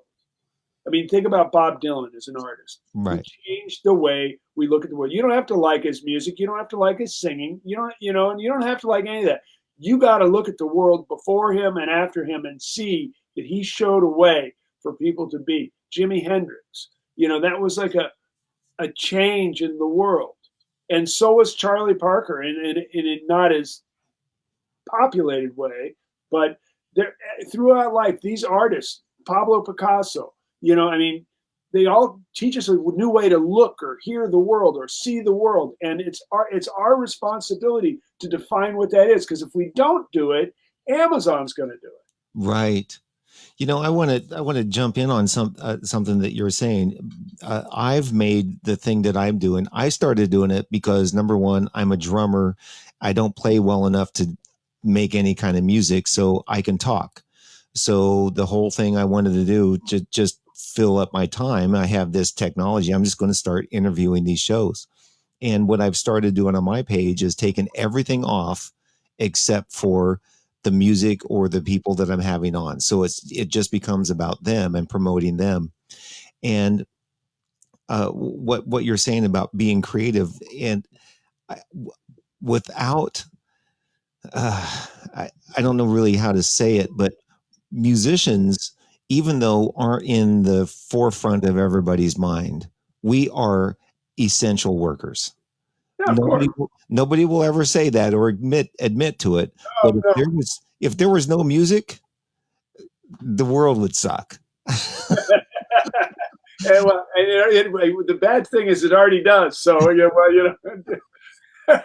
[SPEAKER 2] I mean, think about Bob Dylan as an artist.
[SPEAKER 1] Right.
[SPEAKER 2] He changed the way we look at the world. You don't have to like his music. You don't have to like his singing. You don't, and you don't have to like any of that. You got to look at the world before him and after him and see that he showed a way for people to be. Jimi Hendrix, you know, that was like a change in the world. And so was Charlie Parker in a not as populated way, but throughout life, these artists, Pablo Picasso, you know, I mean, they all teach us a new way to look or hear the world or see the world. And it's our responsibility to define what that is. Because if we don't do it, Amazon's going to do it.
[SPEAKER 1] Right. I want to jump in on something that you're saying. I've made the thing that I'm doing. I started doing it because number one, I'm a drummer. I don't play well enough to make any kind of music, so I can talk. So the whole thing I wanted to do to just fill up my time. I have this technology. I'm just going to start interviewing these shows. And what I've started doing on my page is taking everything off except for the music or the people that I'm having on. So it just becomes about them and promoting them. And what you're saying about being creative and I, without uh, I don't know really how to say it, but musicians, even though aren't in the forefront of everybody's mind, we are essential workers.
[SPEAKER 2] Yeah, of course.
[SPEAKER 1] Nobody will ever say that or admit to it. But
[SPEAKER 2] Oh, no.
[SPEAKER 1] if there was no music, the world would suck.
[SPEAKER 2] And, well, the bad thing is it already does. So, yeah, well, no,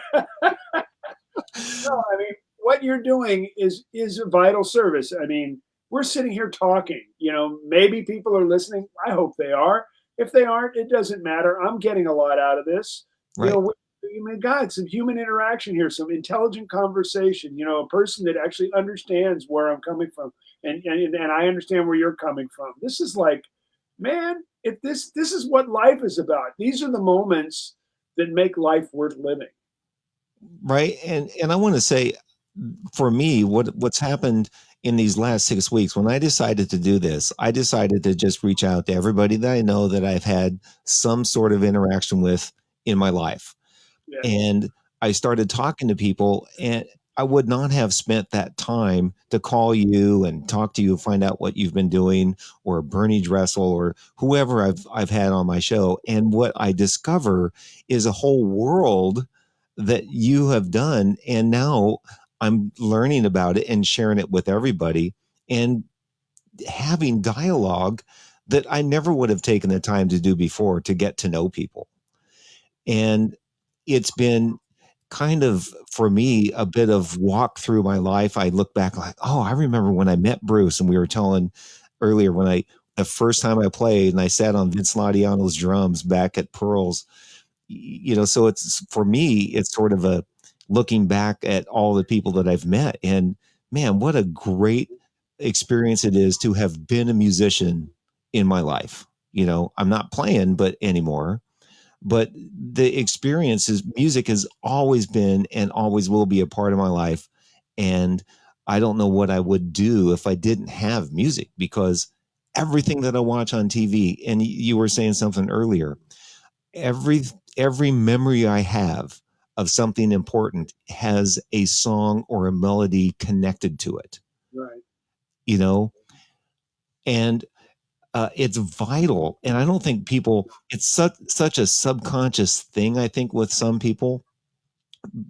[SPEAKER 2] I mean, what you're doing is a vital service. I mean, we're sitting here talking. Maybe people are listening. I hope they are. If they aren't, it doesn't matter. I'm getting a lot out of this. You
[SPEAKER 1] Right.
[SPEAKER 2] know, I mean, God, some human interaction here, some intelligent conversation. A person that actually understands where I'm coming from, and I understand where you're coming from. This is like, man, if this is what life is about. These are the moments that make life worth living.
[SPEAKER 1] Right. And I want to say, for me, what's happened in these last 6 weeks, when I decided to do this, I decided to just reach out to everybody that I know that I've had some sort of interaction with in my life.
[SPEAKER 2] Yeah.
[SPEAKER 1] And I started talking to people, and I would not have spent that time to call you and talk to you, find out what you've been doing, or Bernie Dressel, or whoever I've had on my show. And what I discover is a whole world that you have done, and now I'm learning about it and sharing it with everybody and having dialogue that I never would have taken the time to do before to get to know people. And it's been kind of, for me, a bit of walk through my life. I look back like, oh, I remember when I met Bruce, and we were telling earlier when the first time I played and I sat on Vince Ladiano's drums back at Pearls. So it's, for me, it's sort of a looking back at all the people that I've met, and man, what a great experience it is to have been a musician in my life. I'm not playing but anymore, but the experience is, music has always been and always will be a part of my life. And I don't know what I would do if I didn't have music, because everything that I watch on TV, and you were saying something earlier, every every memory I have of something important has a song or a melody connected to it,
[SPEAKER 2] Right.
[SPEAKER 1] you know, and it's vital. And I don't think people, it's such a subconscious thing, I think, with some people,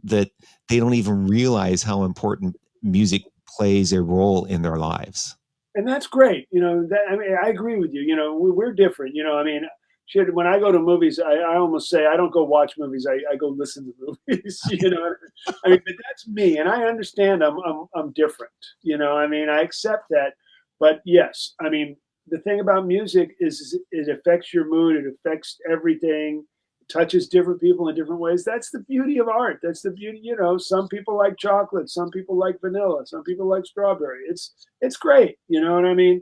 [SPEAKER 1] that they don't even realize how important music plays a role in their lives.
[SPEAKER 2] And that's great. I mean, I agree with you. We're different. I mean, shit, when I go to movies, I almost say I don't go watch movies. I go listen to movies. I mean, but that's me, and I understand I'm different. I mean, I accept that. But yes, I mean, the thing about music is it affects your mood. It affects everything. Touches different people in different ways. That's the beauty of art. That's the beauty. Some people like chocolate. Some people like vanilla. Some people like strawberry. It's great. You know what I mean?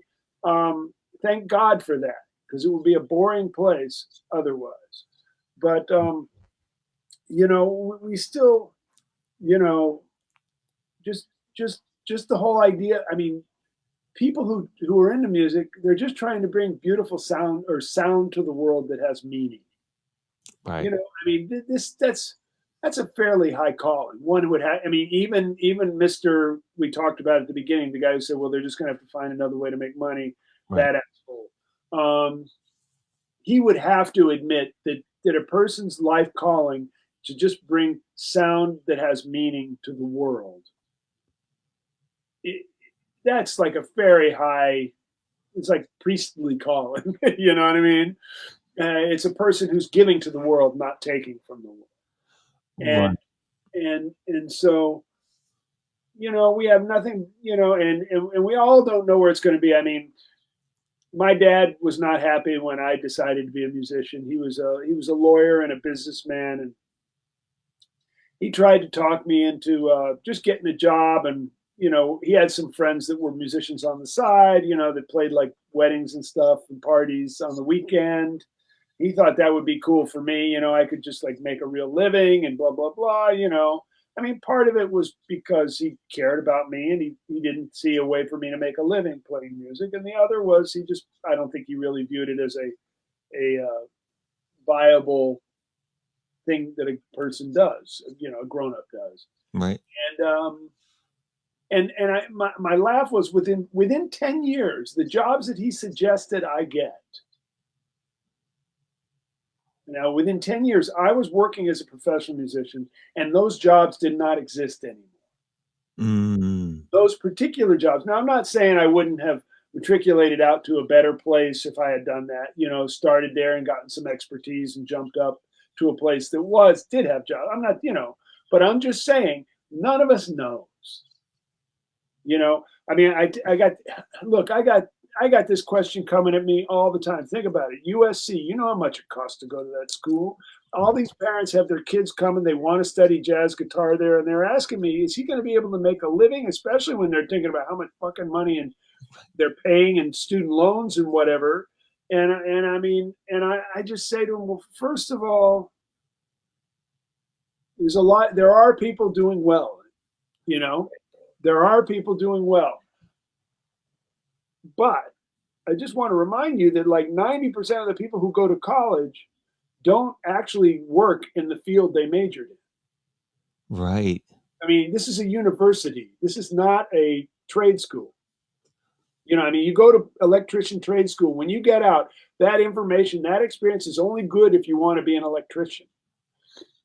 [SPEAKER 2] Thank God for that, because it would be a boring place otherwise. But we still, you know, just just the whole idea. I mean, people who are into music, they're just trying to bring beautiful sound to the world that has meaning.
[SPEAKER 1] Right.
[SPEAKER 2] I mean, that's a fairly high calling. One would have. I mean, even Mister we talked about at the beginning, the guy who said, "Well, they're just going to have to find another way to make money."
[SPEAKER 1] Right.
[SPEAKER 2] That asshole. He would have to admit that a person's life calling to just bring sound that has meaning to the world. It, that's like a very high. It's like priestly calling. You know what I mean? It's a person who's giving to the world, not taking from the world. And
[SPEAKER 1] Right.
[SPEAKER 2] and so we have nothing, and we all don't know where it's going to be. I mean, my dad was not happy when I decided to be a musician. He was a lawyer and a businessman, and he tried to talk me into just getting a job. And he had some friends that were musicians on the side, that played like weddings and stuff and parties on the weekend. He thought that would be cool for me. I could just like make a real living and blah blah blah. I mean, part of it was because he cared about me, and he didn't see a way for me to make a living playing music, and the other was he just, I don't think he really viewed it as a viable thing that a person does, a grown up does.
[SPEAKER 1] Right.
[SPEAKER 2] And my laugh was within 10 years, the jobs that he suggested I get. Now, within 10 years, I was working as a professional musician, and those jobs did not exist anymore. Those particular jobs. Now, I'm not saying I wouldn't have matriculated out to a better place if I had done that, started there and gotten some expertise and jumped up to a place that did have jobs. I'm not, but I'm just saying, none of us knows. I mean, I got this question coming at me all the time. Think about it. USC, you know how much it costs to go to that school. All these parents have their kids coming. They want to study jazz guitar there, and they're asking me, is he going to be able to make a living, especially when they're thinking about how much fucking money and they're paying in student loans and whatever. And I mean, I just say to them, well, first of all, there are people doing well, there are people doing well. But I just want to remind you that like 90% of the people who go to college don't actually work in the field they majored in.
[SPEAKER 1] Right.
[SPEAKER 2] I mean, this is a university. This is not a trade school. I mean, you go to electrician trade school. When you get out, that information, that experience is only good if you want to be an electrician.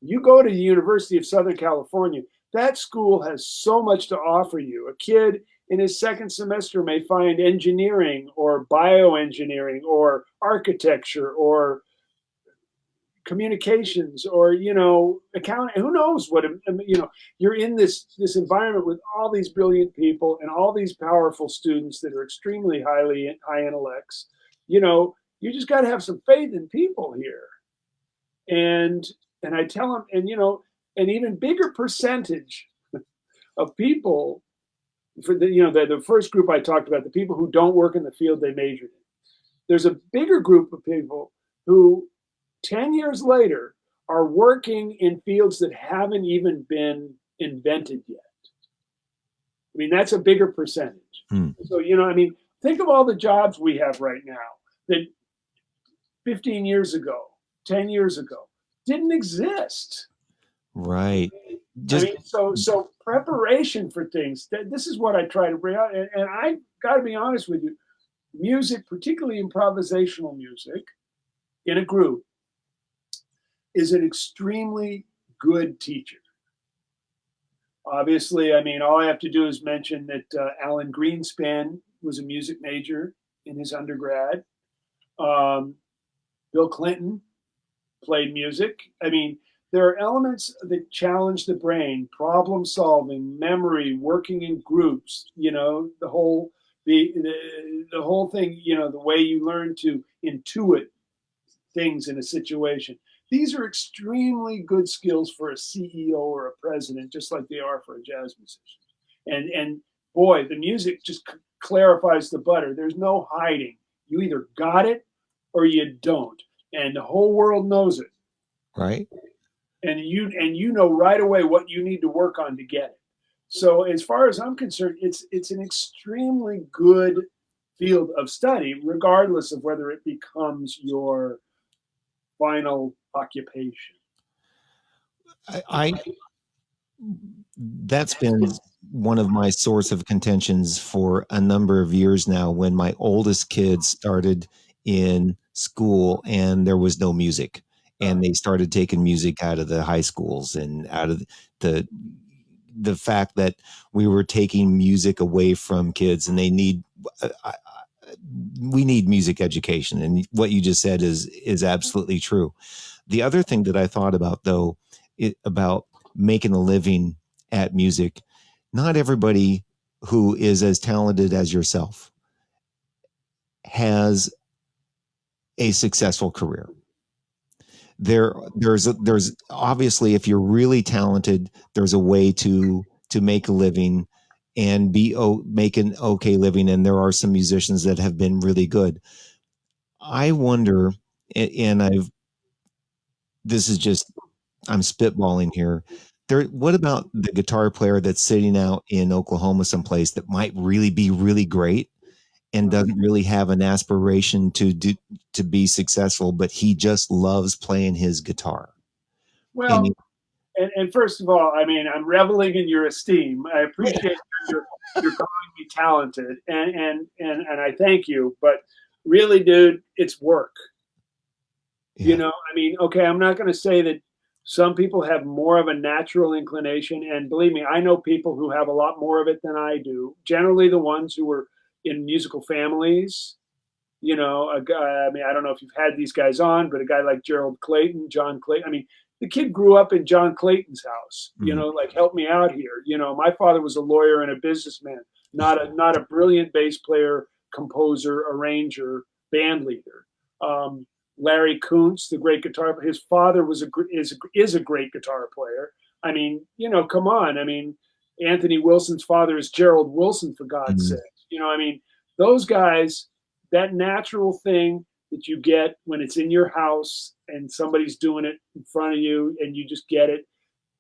[SPEAKER 2] You go to the University of Southern California, that school has so much to offer you. A kid in his second semester may find engineering or bioengineering or architecture or communications or accounting. Who knows what you're in this environment with all these brilliant people and all these powerful students that are extremely high intellects. You just got to have some faith in people here. And I tell them, and an even bigger percentage of people, for the first group I talked about, the people who don't work in the field they majored in, there's a bigger group of people who 10 years later are working in fields that haven't even been invented yet. I mean, that's a bigger percentage. So, I mean, think of all the jobs we have right now that 15 years ago, 10 years ago, didn't exist.
[SPEAKER 1] Right.
[SPEAKER 2] I mean, so preparation for things, this is what I try to bring out. And I got to be honest with you, music, particularly improvisational music in a group, is an extremely good teacher. Obviously, I mean, all I have to do is mention that Alan Greenspan was a music major in his undergrad. Bill Clinton played music. I mean, there are elements that challenge the brain: problem solving, memory, working in groups. The whole thing. The way you learn to intuit things in a situation. These are extremely good skills for a CEO or a president, just like they are for a jazz musician. And boy, the music just clarifies the butter. There's no hiding. You either got it or you don't, and the whole world knows it.
[SPEAKER 1] Right.
[SPEAKER 2] And you know right away what you need to work on to get it. So as far as I'm concerned, it's an extremely good field of study, regardless of whether it becomes your final occupation.
[SPEAKER 1] That's been one of my source of contentions for a number of years now. When my oldest kids started in school and there was no music, and they started taking music out of the high schools and out of the fact that we were taking music away from kids, and we need music education. And what you just said is absolutely true. The other thing that I thought about, though, about making a living at music, not everybody who is as talented as yourself has a successful career. There's obviously, if you're really talented, there's a way to make a living and make an okay living. And there are some musicians that have been really good. I wonder, and this is just, I'm spitballing here. What about the guitar player that's sitting out in Oklahoma someplace that might really be really great and doesn't really have an aspiration to be successful, but he just loves playing his guitar? And
[SPEAKER 2] Well, and first of all, I mean, I'm reveling in your esteem. I appreciate you're calling me talented, and I thank you. But really, dude, it's work. You
[SPEAKER 1] yeah.
[SPEAKER 2] know, I mean, okay, I'm not going to say that some people have more of a natural inclination, and believe me, I know people who have a lot more of it than I do. Generally, the ones who were in musical families. You know, a guy. I mean, I don't know if you've had these guys on, but a guy like Gerald Clayton, John Clayton. I mean, the kid grew up in John Clayton's house. You
[SPEAKER 1] Mm.
[SPEAKER 2] know, like help me out here. You know, my father was a lawyer and a businessman, not a brilliant bass player, composer, arranger, band leader. Um, Larry Kuntz, the great guitar, his father is a great guitar player. I mean, you know, come on. I mean, Anthony Wilson's father is Gerald Wilson, for God's
[SPEAKER 1] Mm.
[SPEAKER 2] sake. You know, I mean, those guys, that natural thing that you get when it's in your house and somebody's doing it in front of you and you just get it.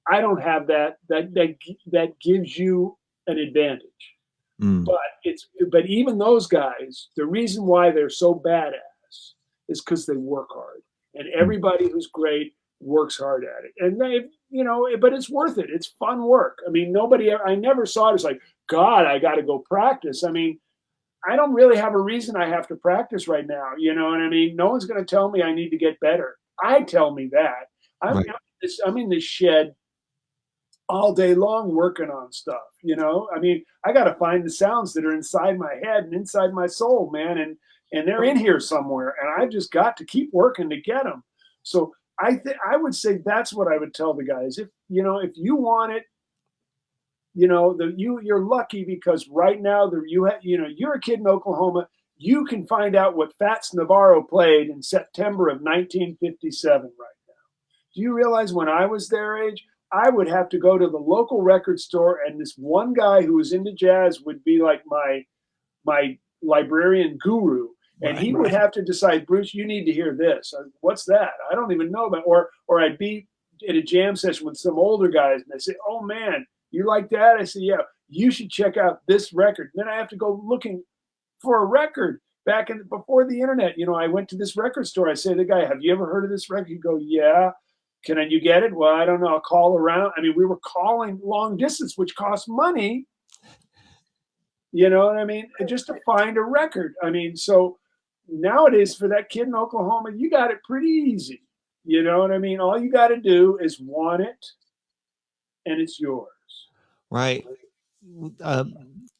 [SPEAKER 2] I don't have that. That gives you an advantage.
[SPEAKER 1] Mm.
[SPEAKER 2] But even those guys, the reason why they're so badass is because they work hard. And
[SPEAKER 1] Mm.
[SPEAKER 2] everybody who's great works hard at it. And they, you know, but it's worth it. It's fun work. I mean, I never saw it as like, God, I got to go practice. I mean, I don't really have a reason I have to practice right now. You know what I mean? No one's going to tell me I need to get better. I tell me that.
[SPEAKER 1] Right.
[SPEAKER 2] I'm in this shed all day long working on stuff. You know, I mean, I got to find the sounds that are inside my head and inside my soul, man, and they're in here somewhere, and I just got to keep working to get them. So I would say that's what I would tell the guys. If you know, if you want it, you know, you're lucky because right now you know, you're a kid in Oklahoma. You can find out what Fats Navarro played in September of 1957 right now. Do you realize when I was their age, I would have to go to the local record store, and this one guy who was into jazz would be like my librarian guru, and
[SPEAKER 1] Right.
[SPEAKER 2] he would have to decide, Bruce, you need to hear this. What's that? I don't even know about. Or I'd be at a jam session with some older guys, and they say, "Oh man, you like that?" I say, "Yeah, you should check out this record." Then I have to go looking for a record back in before the internet. You know, I went to this record store. I say to the guy, "Have you ever heard of this record?" He'd go, "Yeah." Can you get it? Well, I don't know. I'll call around. I mean, we were calling long distance, which costs money. You know what I mean? Just to find a record. I mean, so nowadays for that kid in Oklahoma, you got it pretty easy. You know what I mean? All you got to do is want it, and it's yours.
[SPEAKER 1] Right. Uh,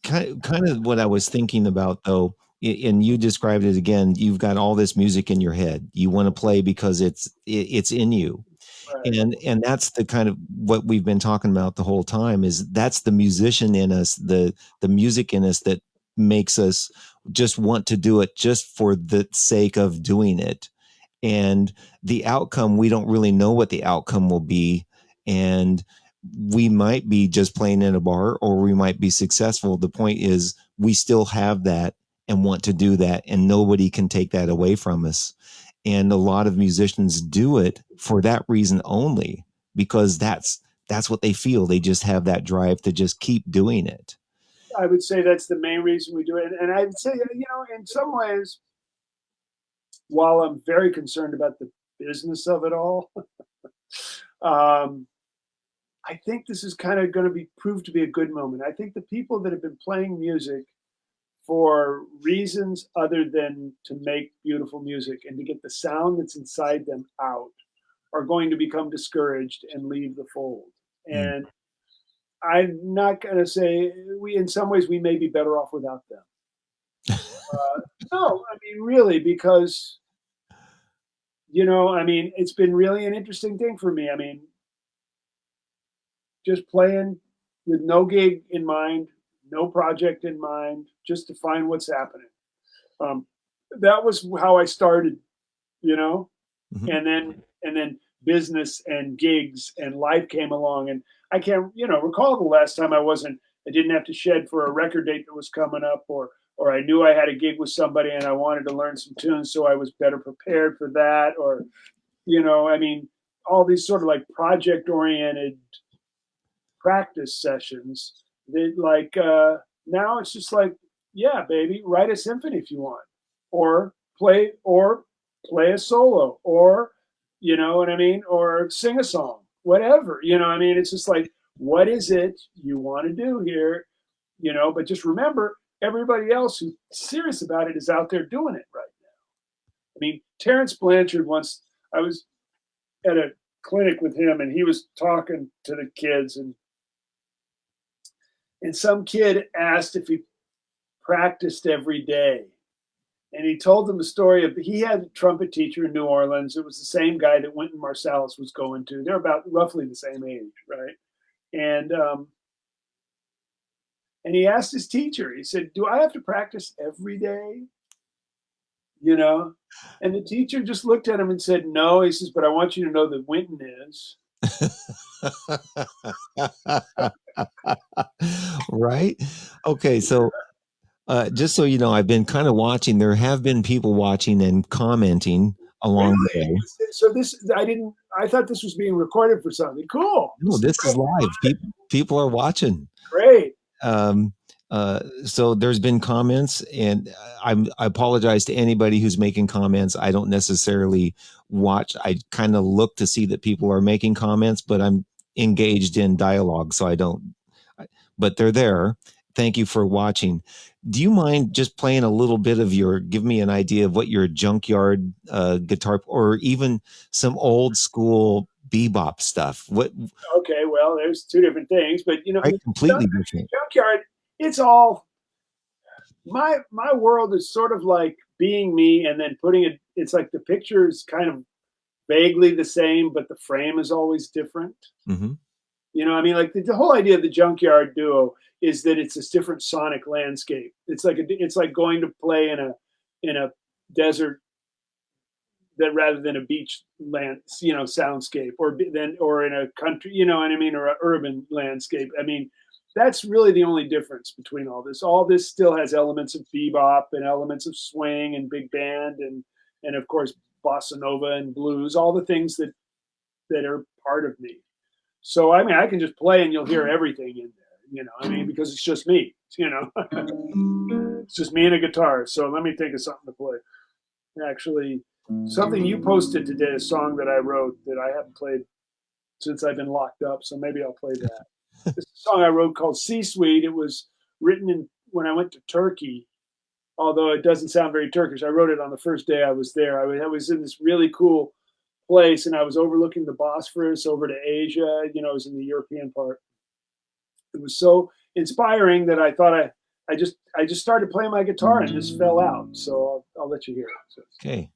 [SPEAKER 1] kind of what I was thinking about though, and you described it again. You've got all this music in your head. You want to play because it's in you.
[SPEAKER 2] Right.
[SPEAKER 1] And that's the kind of what we've been talking about the whole time, is that's the musician in us, the music in us that makes us just want to do it just for the sake of doing it. And the outcome, we don't really know what the outcome will be. And we might be just playing in a bar, or we might be successful. The point is we still have that and want to do that, and nobody can take that away from us. And a lot of musicians do it for that reason only, because that's what they feel. They just have that drive to just keep doing it.
[SPEAKER 2] I would say that's the main reason we do it. And I'd say, you know, in some ways, while I'm very concerned about the business of it all, um, I think this is kind of going to be proved to be a good moment. I think the people that have been playing music for reasons other than to make beautiful music and to get the sound that's inside them out are going to become discouraged and leave the fold.
[SPEAKER 1] Mm.
[SPEAKER 2] And I'm not going to say in some ways, we may be better off without them. No, I mean, really, because, you know, I mean, it's been really an interesting thing for me. I mean, just playing with no gig in mind, no project in mind, just to find what's happening. Um, that was how I started, you know,
[SPEAKER 1] Mhm.
[SPEAKER 2] and then business and gigs and life came along, and I can't, recall the last time I didn't have to shed for a record date that was coming up, or I knew I had a gig with somebody and I wanted to learn some tunes, so I was better prepared for that, or I mean, all these sort of like project oriented practice sessions that like now it's just like, yeah, baby, write a symphony if you want, or play a solo, or you know what I mean, or sing a song, whatever, I mean, it's just like, what is it you want to do here, but just remember, everybody else who's serious about it is out there doing it right now. I mean, Terrence Blanchard once, I was at a clinic with him and he was talking to the kids, and some kid asked if he practiced every day. And he told them the story of, he had a trumpet teacher in New Orleans. It was the same guy that Wynton Marsalis was going to. They're about roughly the same age, right? And he asked his teacher, he said, "Do I have to practice every day?" You know? And the teacher just looked at him and said, "No." He says, "But I want you to know that Wynton is."
[SPEAKER 1] Right? Okay, so just so you know, I've been kind of watching. There have been people watching and commenting along the
[SPEAKER 2] Really?
[SPEAKER 1] way.
[SPEAKER 2] So I thought this was being recorded for something. Cool.
[SPEAKER 1] No, this is live. People are watching.
[SPEAKER 2] Great.
[SPEAKER 1] Um, so there's been comments, and I apologize to anybody who's making comments. I don't necessarily watch. I kind of look to see that people are making comments, but I'm engaged in dialogue, so I don't. But they're there. Thank you for watching. Do you mind just playing a little bit of give me an idea of what your junkyard guitar, or even some old school bebop stuff? What?
[SPEAKER 2] Okay, well, there's two different things, but
[SPEAKER 1] Right, completely different.
[SPEAKER 2] junkyard, it's all my world is sort of like being me, and then putting it. It's like the picture is kind of vaguely the same, but the frame is always different.
[SPEAKER 1] Mm-hmm.
[SPEAKER 2] I mean, like the whole idea of the Junkyard Duo is that it's this different sonic landscape. It's like going to play in a desert, that rather than a beach land, soundscape, or in a country, you know what I mean, or an urban landscape. I mean, that's really the only difference between all this. All this still has elements of bebop and elements of swing and big band and of course bossa nova and blues, all the things that are part of me. So I mean, I can just play and you'll hear everything in there. I mean, because it's just me. It's just me and a guitar. So let me think of something to play. Actually, something you posted today, a song that I wrote that I haven't played since I've been locked up. So maybe I'll play that. This song I wrote called C-Suite. It was written when I went to Turkey, although it doesn't sound very Turkish. I wrote it on the first day I was there. I was in this really cool place, and I was overlooking the Bosphorus over to Asia. I was in the European part. It was so inspiring that I thought I just started playing my guitar and this fell out. So I'll let you hear it. So,
[SPEAKER 1] Okay.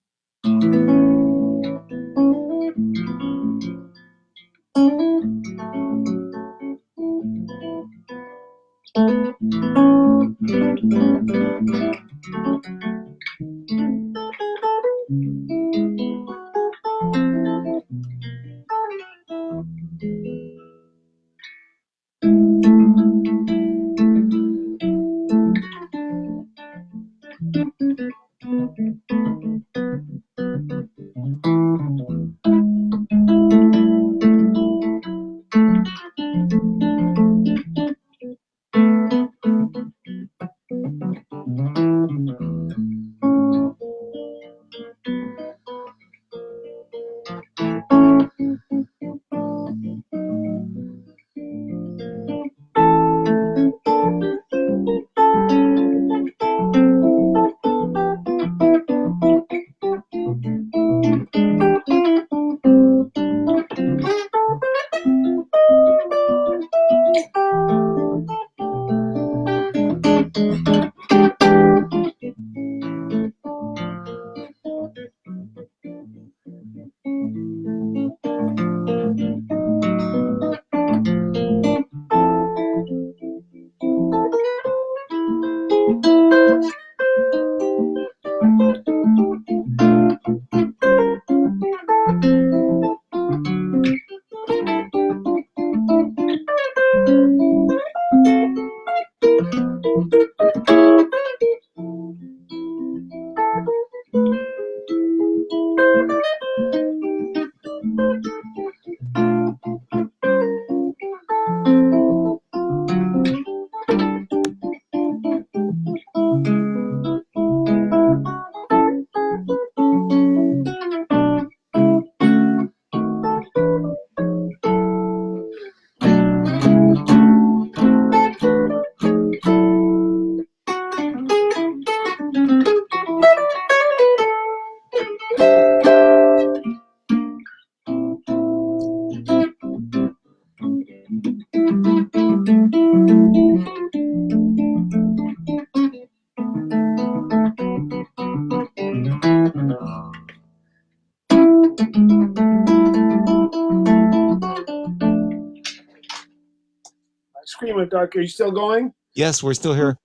[SPEAKER 2] went dark. Are you still going?
[SPEAKER 1] Yes, we're still here.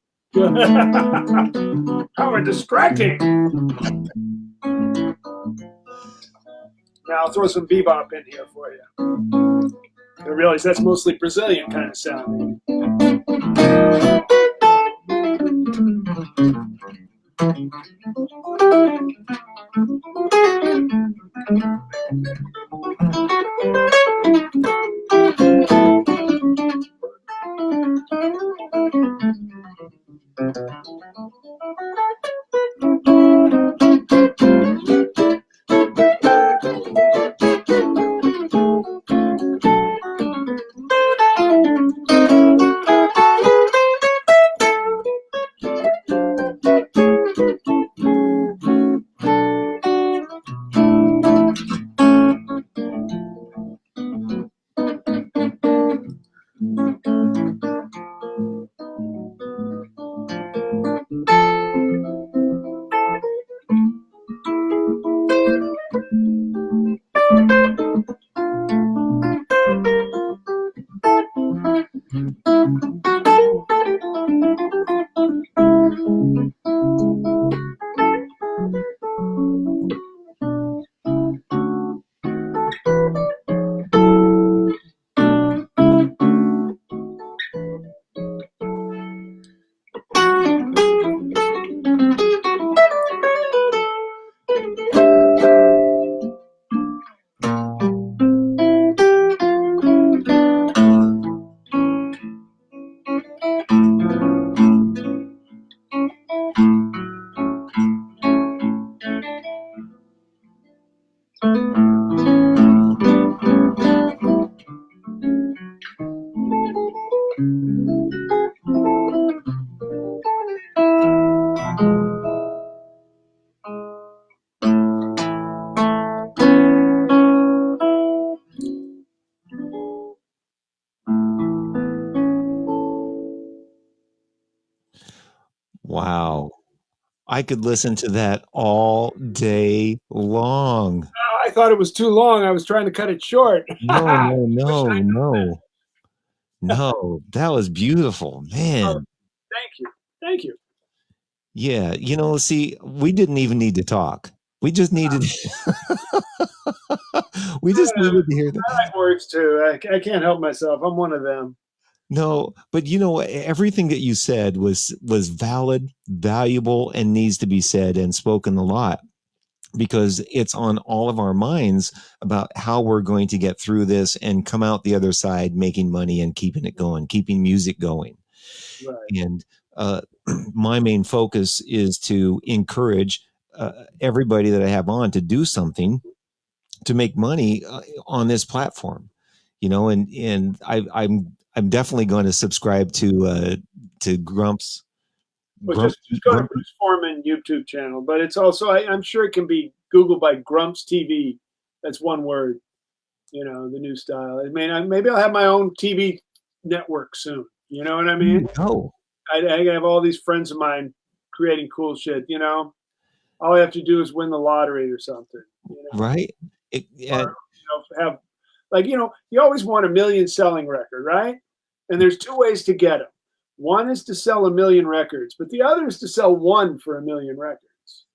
[SPEAKER 2] How distracting. Now I'll throw some bebop in here for you. I realize that's mostly Brazilian kind of sound.
[SPEAKER 1] Wow. I could listen to that all day long.
[SPEAKER 2] I thought it was too long. I was trying to cut it short.
[SPEAKER 1] No, no,
[SPEAKER 2] Wish
[SPEAKER 1] no,
[SPEAKER 2] I'd known
[SPEAKER 1] no, no. That was beautiful,
[SPEAKER 2] that. Oh,
[SPEAKER 1] man.
[SPEAKER 2] thank you. Thank you.
[SPEAKER 1] Yeah, see, we didn't even need to talk. We just needed we just needed to hear that.
[SPEAKER 2] I like words too. I can't help myself. I'm one of them.
[SPEAKER 1] No, but everything that you said was valid, valuable, and needs to be said and spoken a lot because it's on all of our minds about how we're going to get through this and come out the other side making money and keeping it going, keeping music going.
[SPEAKER 2] Right.
[SPEAKER 1] And my main focus is to encourage everybody that I have on to do something to make money on this platform, and I'm definitely going to subscribe to Grumps.
[SPEAKER 2] Well, just go to Bruce Forman YouTube channel, but it's also I'm sure it can be Googled by Grumps TV. That's one word. The new style. I mean, maybe I'll have my own TV network soon. You know what I mean?
[SPEAKER 1] Oh,
[SPEAKER 2] I have all these friends of mine creating cool shit. All I have to do is win the lottery or something.
[SPEAKER 1] Right.
[SPEAKER 2] Or, have you always want a million selling record, right? And there's two ways to get them. One is to sell a million records, but the other is to sell one for a million records,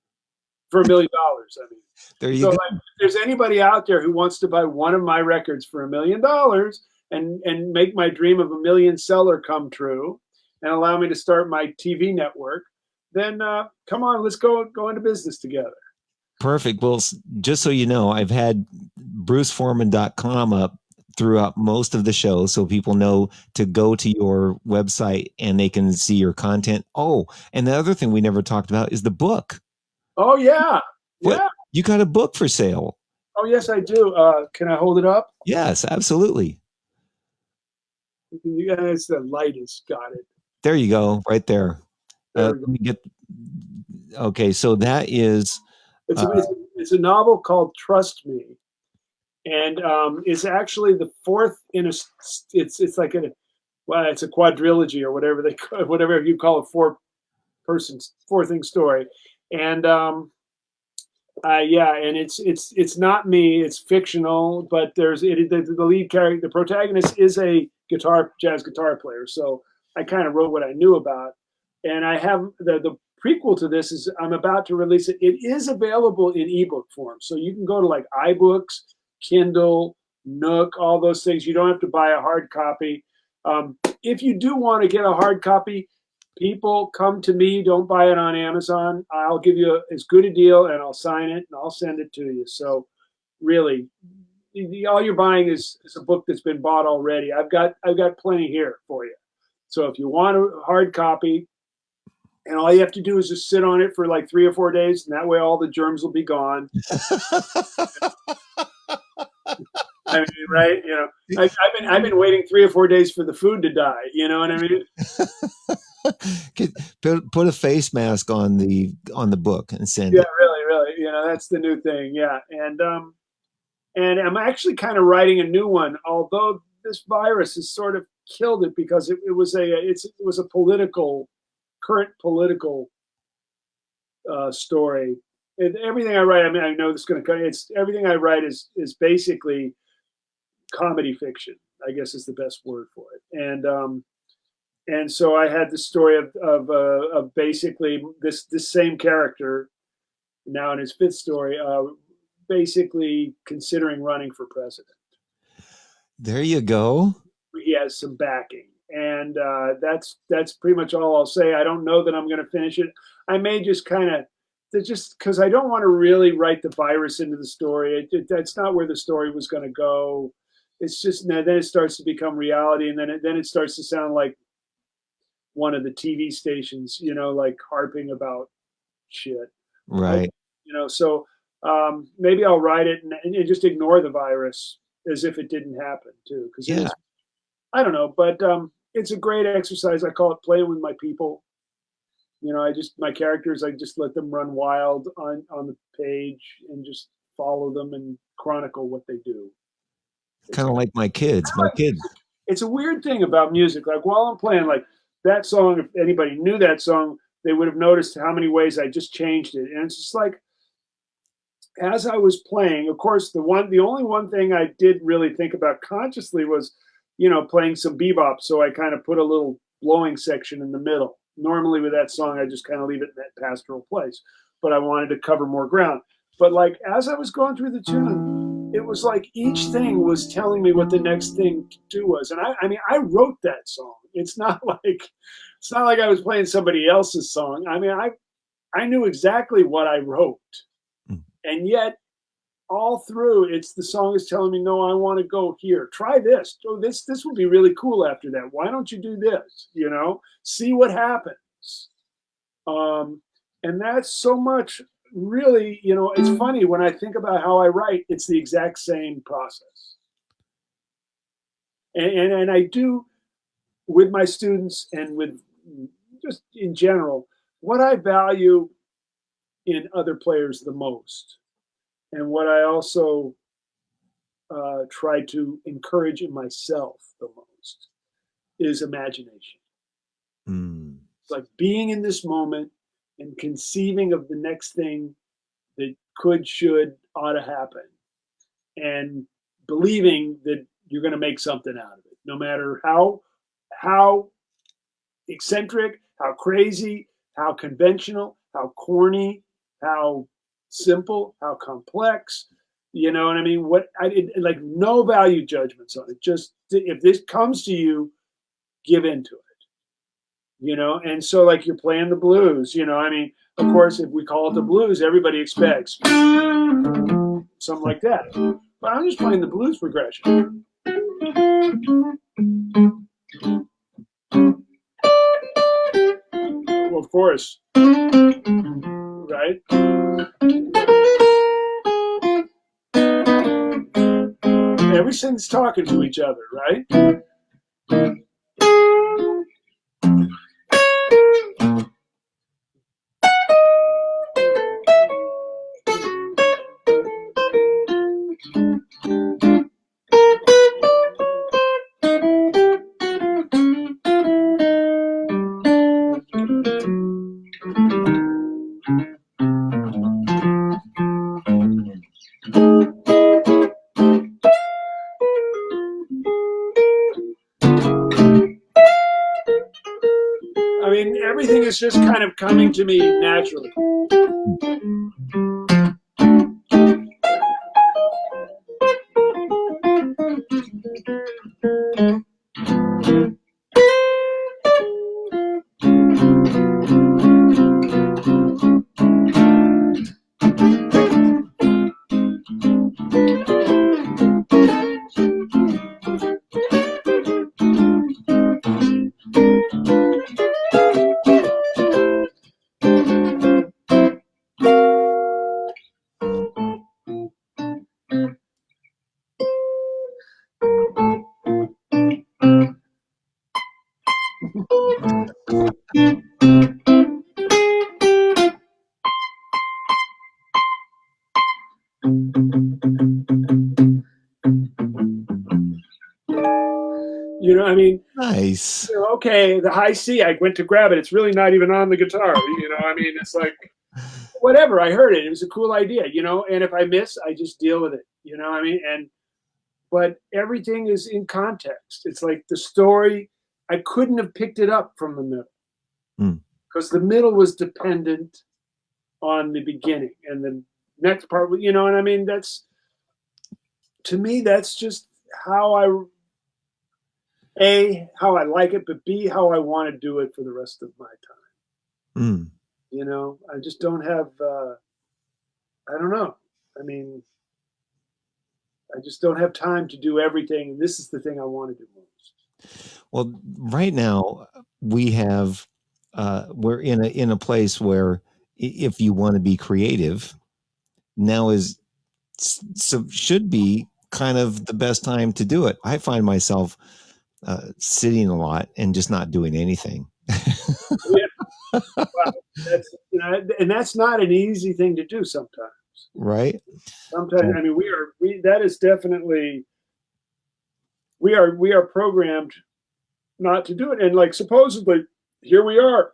[SPEAKER 2] for $1 million. I mean,
[SPEAKER 1] there you go.
[SPEAKER 2] Like, if there's anybody out there who wants to buy one of my records for $1 million and make my dream of a million seller come true, and allow me to start my TV network, then come on, let's go into business together.
[SPEAKER 1] Perfect. Well, just so you know, I've had bruceforman.com up throughout most of the show, so people know to go to your website and they can see your content. Oh, and the other thing we never talked about is the book.
[SPEAKER 2] Oh, yeah.
[SPEAKER 1] What? Yeah. You got a book for sale.
[SPEAKER 2] Oh, yes, I do. Can I hold it up?
[SPEAKER 1] Yes, absolutely.
[SPEAKER 2] You guys, the light has got it.
[SPEAKER 1] There you go, right there. Let me get. Okay, so that is.
[SPEAKER 2] It's a novel called Trust Me, and it's actually the fourth in a. It's like it's a quadrilogy or whatever you call it, four thing story, and and it's not me. It's fictional, but the lead character, the protagonist, is a jazz guitar player. So I kind of wrote what I knew about. And I have the prequel to this is I'm about to release it. It is available in ebook form. So you can go to like iBooks, Kindle, Nook, all those things. You don't have to buy a hard copy. If you do want to get a hard copy, people come to me. Don't buy it on Amazon. I'll give you as good a deal, and I'll sign it and I'll send it to you. So really, all you're buying is a book that's been bought already. I've got plenty here for you. So if you want a hard copy, and all you have to do is just sit on it for like 3 or 4 days, and that way all the germs will be gone. I mean, right? You know, I've been waiting 3 or 4 days for the food to die. You know what I mean?
[SPEAKER 1] Put a face mask on the book and send it.
[SPEAKER 2] Really. You know, that's the new thing. Yeah, and I'm actually kind of writing a new one, although this virus has sort of killed it because it was a current political story. And everything I write, I mean, I know this is going to come. It's everything I write is basically comedy fiction, I guess is the best word for it. And so I had the story of basically this same character now in his fifth story, basically considering running for president.
[SPEAKER 1] There you go.
[SPEAKER 2] He has some backing, and that's pretty much all I'll say. I don't know that I'm going to finish it. I may just kind of just because I don't want to really write the virus into the story. That's not where the story was going to go. It's just then it starts to become reality, and then it starts to sound like one of the TV stations, you know, like harping about shit.
[SPEAKER 1] Right.
[SPEAKER 2] You know, so maybe I'll write it and just ignore the virus as if it didn't happen too. Because I don't know, but it's a great exercise. I call it playing with my people. You know, my characters, I just let them run wild on the page and just follow them and chronicle what they do.
[SPEAKER 1] Kind of like my kids.
[SPEAKER 2] It's a weird thing about music. Like while I'm playing, like that song, if anybody knew that song, they would have noticed how many ways I just changed it. And it's just like, as I was playing, of course, the only one thing I did really think about consciously was, you know, playing some bebop. So I kind of put a little blowing section in the middle. Normally with that song, I just kind of leave it in that pastoral place, but I wanted to cover more ground. But like, as I was going through the tune, it was like each thing was telling me what the next thing to do was. And I mean, I wrote that song. It's not like I was playing somebody else's song. I mean, I knew exactly what I wrote. And yet all through the song is telling me, no, I want to go here. Try this. Oh, this would be really cool after that. Why don't you do this? You know, see what happens. And that's so much really, you know, it's funny when I think about how I write, it's the exact same process. And I do with my students and with just in general, what I value in other players the most. And what I also try to encourage in myself the most is imagination. It's like being in this moment and conceiving of the next thing that could, should, ought to happen. And believing that you're going to make something out of it, no matter how eccentric, how crazy, how conventional, how corny, how simple, how complex, you know what I mean? Like no value judgments on it. Just if this comes to you, give into it, you know? And so like you're playing the blues, you know, I mean, of course, if we call it the blues, everybody expects something like that. But I'm just playing the blues progression. Well, of course, right? Everything's talking to each other, right? everything is just kind of coming to me naturally. You know, I mean,
[SPEAKER 1] Nice.
[SPEAKER 2] you know, okay, the high C, I went to grab it. It's really not even on the guitar. You know, I mean, it's like, whatever. I heard it. It was a cool idea, you know, and if I miss, I just deal with it. You know what I mean? But everything is in context. It's like the story, I couldn't have picked it up from the middle because the middle was dependent on the beginning and the next part, you know what I mean? That's, to me, that's just how how I like it, but B, how I want to do it for the rest of my time. You know, I just don't have, I don't know. I mean, I just don't have time to do everything. This is the thing I want to do most.
[SPEAKER 1] Well, right now we have, we're in a place where if you want to be creative, now is so should be kind of the best time to do it. I find myself sitting a lot and just not doing anything.
[SPEAKER 2] Yeah. Well, that's, you know, and that's not an easy thing to do sometimes.
[SPEAKER 1] Right.
[SPEAKER 2] Sometimes, I mean, that is definitely, we are programmed not to do it. And like, supposedly, here we are,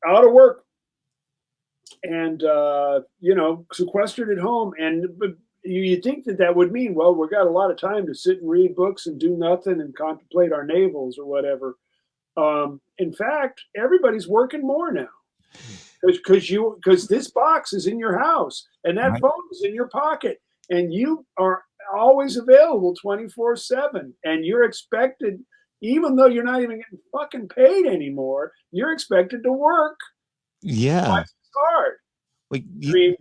[SPEAKER 2] out of work, and you know, sequestered at home. And but you think that would mean, well, we've got a lot of time to sit and read books and do nothing and contemplate our navels or whatever. In fact, everybody's working more now because this box is in your house and that phone is in your pocket, and you are always available 24/7, and you're expected, even though you're not even getting fucking paid anymore, you're expected to work.
[SPEAKER 1] Yeah.
[SPEAKER 2] It's hard.
[SPEAKER 1] Like,
[SPEAKER 2] I mean,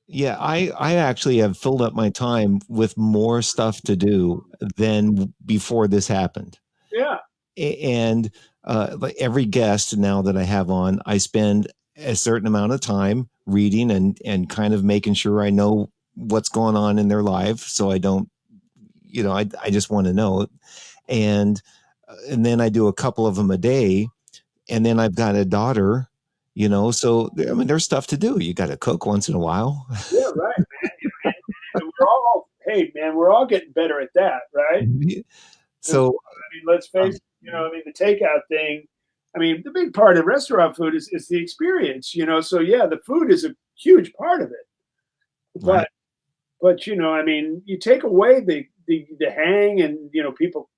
[SPEAKER 1] yeah, I actually have filled up my time with more stuff to do than before this happened.
[SPEAKER 2] yeah.
[SPEAKER 1] And like every guest now that I have on, I spend a certain amount of time reading and kind of making sure I know what's going on in their life, so I don't, you know, I just want to know. And then I do a couple of them a day, and then I've got a daughter, you know, so I mean, there's stuff to do. You got to cook once in a while.
[SPEAKER 2] Yeah, right, man. And we're all, hey, man, we're all getting better at that, right?
[SPEAKER 1] So,
[SPEAKER 2] I mean, let's face it, you know, I mean, the takeout thing, I mean, the big part of restaurant food is the experience, you know. So yeah, the food is a huge part of it.
[SPEAKER 1] right.
[SPEAKER 2] But you know, I mean, you take away the hang and, you know, people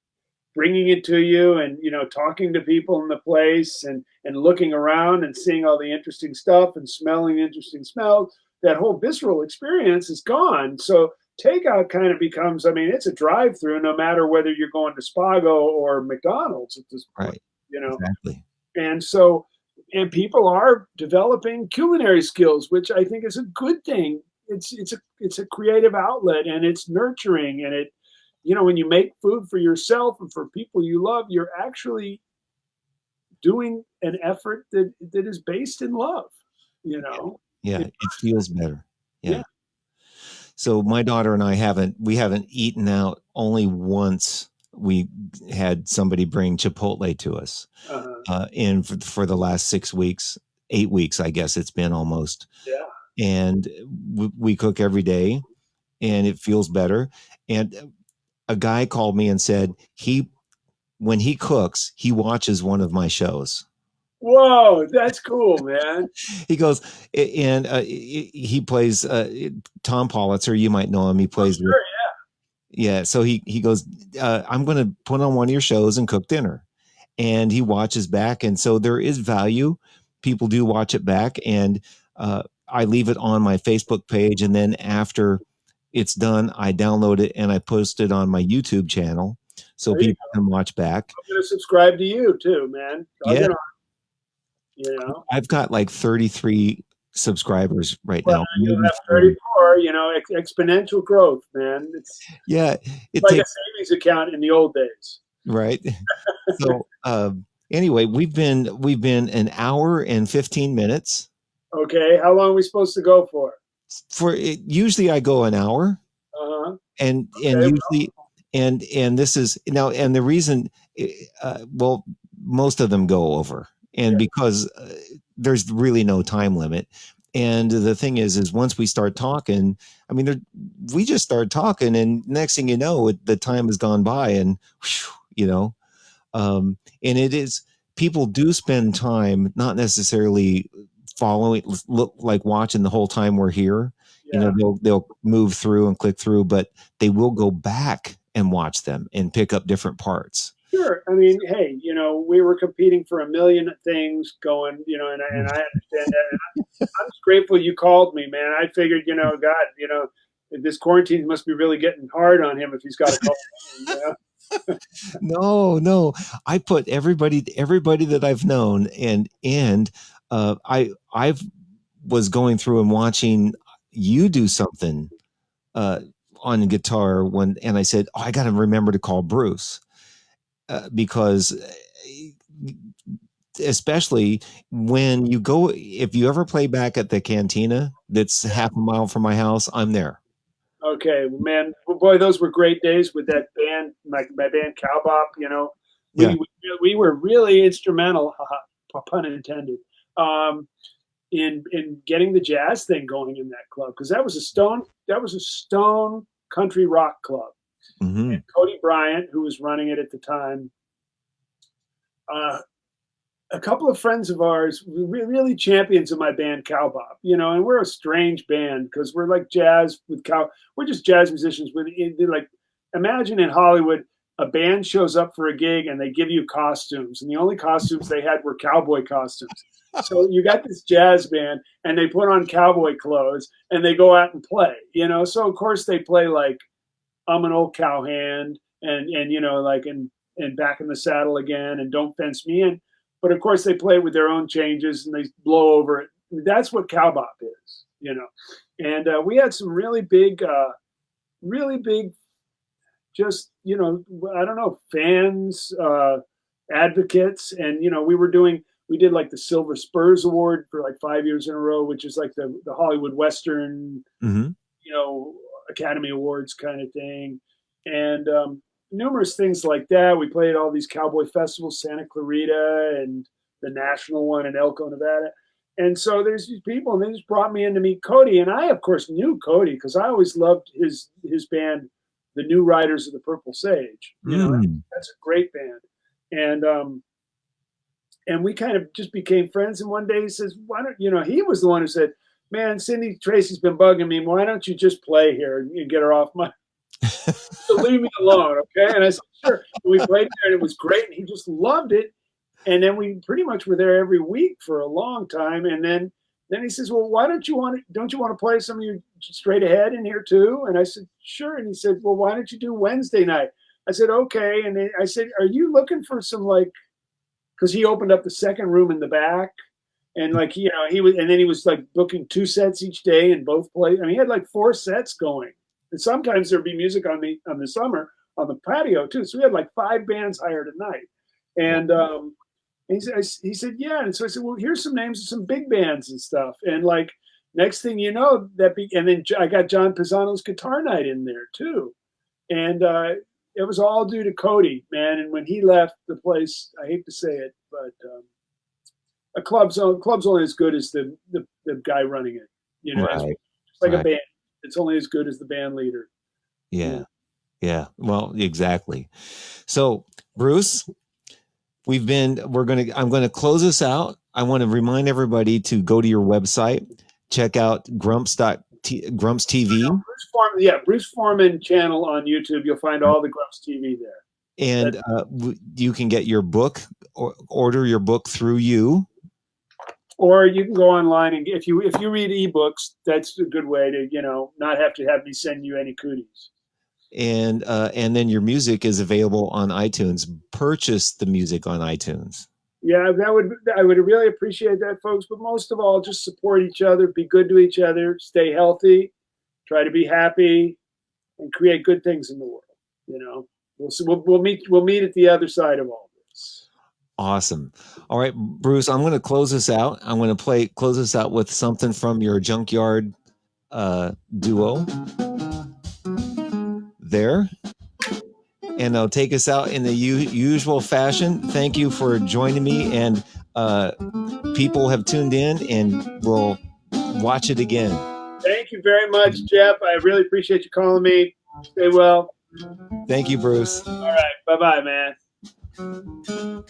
[SPEAKER 2] bringing it to you, and, you know, talking to people in the place, and looking around and seeing all the interesting stuff and smelling interesting smells, that whole visceral experience is gone. So takeout kind of becomes, I mean, it's a drive through no matter whether you're going to Spago or McDonald's at this point,
[SPEAKER 1] Right.
[SPEAKER 2] you know.
[SPEAKER 1] Exactly.
[SPEAKER 2] And so, and people are developing culinary skills, which I think is a good thing. It's a creative outlet, and it's nurturing, and it, you know, when you make food for yourself and for people you love, you're actually doing an effort that is based in love, you know.
[SPEAKER 1] Yeah, it feels better.
[SPEAKER 2] Yeah.
[SPEAKER 1] So my daughter and I we haven't eaten out. Only once we had somebody bring Chipotle to us, in for the last 6 weeks, 8 weeks, I guess it's been almost.
[SPEAKER 2] Yeah.
[SPEAKER 1] And we cook every day, and it feels better. And a guy called me and said when he cooks, he watches one of my shows.
[SPEAKER 2] Whoa, that's cool, man.
[SPEAKER 1] He goes, and he plays Tom Politzer. You might know him. He plays.
[SPEAKER 2] Sure,
[SPEAKER 1] yeah. So he goes, I'm going to put on one of your shows and cook dinner. and he watches back. And so there is value. People do watch it back. And I leave it on my Facebook page. And then after it's done, I download it and I post it on my YouTube channel so
[SPEAKER 2] There you
[SPEAKER 1] people
[SPEAKER 2] go.
[SPEAKER 1] can watch back.
[SPEAKER 2] I'm going to subscribe to you too, man. I'll
[SPEAKER 1] Yeah.
[SPEAKER 2] get on, you know.
[SPEAKER 1] I've got like 33 subscribers right
[SPEAKER 2] Well,
[SPEAKER 1] now.
[SPEAKER 2] you'll
[SPEAKER 1] Maybe
[SPEAKER 2] have
[SPEAKER 1] 40.
[SPEAKER 2] 34, you know, exponential growth, man. It's
[SPEAKER 1] Yeah. It
[SPEAKER 2] like a
[SPEAKER 1] takes,
[SPEAKER 2] savings account in the old days.
[SPEAKER 1] right. So, anyway, we've been an hour and 15 minutes
[SPEAKER 2] Okay, how long are we supposed to go for?
[SPEAKER 1] for it. Usually I go an hour,
[SPEAKER 2] Uh-huh.
[SPEAKER 1] and
[SPEAKER 2] Okay,
[SPEAKER 1] usually, and this is now, and the reason, well, most of them go over, and
[SPEAKER 2] yeah,
[SPEAKER 1] because there's really no time limit. And the thing is once we start talking, I mean, we just start talking, and next thing you know, the time has gone by, and whew, you know, and it is, people do spend time not necessarily following, look like watching the whole time we're here. You know,
[SPEAKER 2] yeah.
[SPEAKER 1] they'll move through and click through, but they will go back and watch them and pick up different parts.
[SPEAKER 2] Sure. I mean, hey, you know, we were competing for a million things going, you know, and I understand that. And I'm just grateful you called me, man. I figured, you know, God, you know, this quarantine must be really getting hard on him if he's got to call me, you know?
[SPEAKER 1] No, I put everybody that I've known, and I've was going through and watching you do something uh, on guitar when, and I said, oh, I got to remember to call Bruce, because especially when you go, if you ever play back at the cantina that's half a mile from my house, I'm there.
[SPEAKER 2] Okay, well, man, well, boy, those were great days with that band, my band Cowbop. You know,
[SPEAKER 1] Yeah.
[SPEAKER 2] we were really instrumental, pun intended, um, in getting the jazz thing going in that club because that was a stone country rock club.
[SPEAKER 1] Mm-hmm.
[SPEAKER 2] And Cody Bryant, who was running it at the time, uh, a couple of friends of ours, really champions of my band Cowbop, you know, and we're a strange band because we're like jazz with we're just jazz musicians with like, imagine in Hollywood, a band shows up for a gig and they give you costumes, and the only costumes they had were cowboy costumes. So you got this jazz band and they put on cowboy clothes and they go out and play, you know. So of course they play like I'm an old cowhand and you know, like and back in the saddle again and don't fence me in. But of course they play it with their own changes and they blow over it. That's what cowbop is, you know. And we had some really big, just, you know, I don't know, fans, advocates, and you know, we did like the Silver Spurs Award for like 5 years in a row, which is like the Hollywood Western,
[SPEAKER 1] Mm-hmm.
[SPEAKER 2] you know, Academy Awards kind of thing, and numerous things like that. We played all these cowboy festivals, Santa Clarita and the national one in Elko, Nevada. And so there's these people, and they just brought me in to meet Cody. And I, of course, knew Cody because I always loved his band, the New Riders of the Purple Sage. You know,
[SPEAKER 1] Mm.
[SPEAKER 2] that's a great band. And we kind of just became friends. And one day he says, "Why don't you know?" He was the one who said, "Man, Cindy Tracy's been bugging me. Why don't you just play here and get her off my so leave me alone, okay?" And I said, "Sure." And we played there, and it was great, and he just loved it. And then we pretty much were there every week for a long time. And then he says, "Well, why don't you want to? Don't you want to play some of your straight ahead in here too?" And I said, "Sure." And he said, "Well, why don't you do Wednesday night?" I said, "Okay." And then I said, "Are you looking for some like?" Because he opened up the second room in the back, and like you know he was, and then he was like booking 2 sets each day in both places. I mean, he had like 4 sets going, and sometimes there'd be music on the summer on the patio too. So we had like 5 bands hired a night, and he said yeah, and so I said, well, here's some names of some big bands and stuff, and like next thing you know and then I got John Pisano's guitar night in there too, and it was all due to Cody, man. And when he left the place, I hate to say it, but a club's only as good as the guy running it. You know,
[SPEAKER 1] Right.
[SPEAKER 2] it's like a
[SPEAKER 1] Right.
[SPEAKER 2] band. It's only as good as the band leader.
[SPEAKER 1] Yeah. Yeah. Well, exactly. So, Bruce, I'm going to close this out. I want to remind everybody to go to your website, check out Grumps TV.
[SPEAKER 2] Bruce Forman channel on YouTube. You'll find all the Grumps TV there.
[SPEAKER 1] And you can get your book order your book through you.
[SPEAKER 2] Or you can go online and if you read ebooks, that's a good way to, you know, not have to have me send you any cooties.
[SPEAKER 1] And then your music is available on iTunes. Purchase the music on iTunes.
[SPEAKER 2] Yeah, I would really appreciate that, folks. But most of all, just support each other, be good to each other, stay healthy, try to be happy, and create good things in the world. You know, we'll meet at the other side of all this.
[SPEAKER 1] Awesome. All right, Bruce, I'm going to close this out. I'm going to close this out with something from your Junkyard duo there. And I'll take us out in the usual fashion. Thank you for joining me. And people have tuned in and will watch it again.
[SPEAKER 2] Thank you very much, Jeff. I really appreciate you calling me. Stay well.
[SPEAKER 1] Thank you, Bruce.
[SPEAKER 2] All right. Bye-bye, man.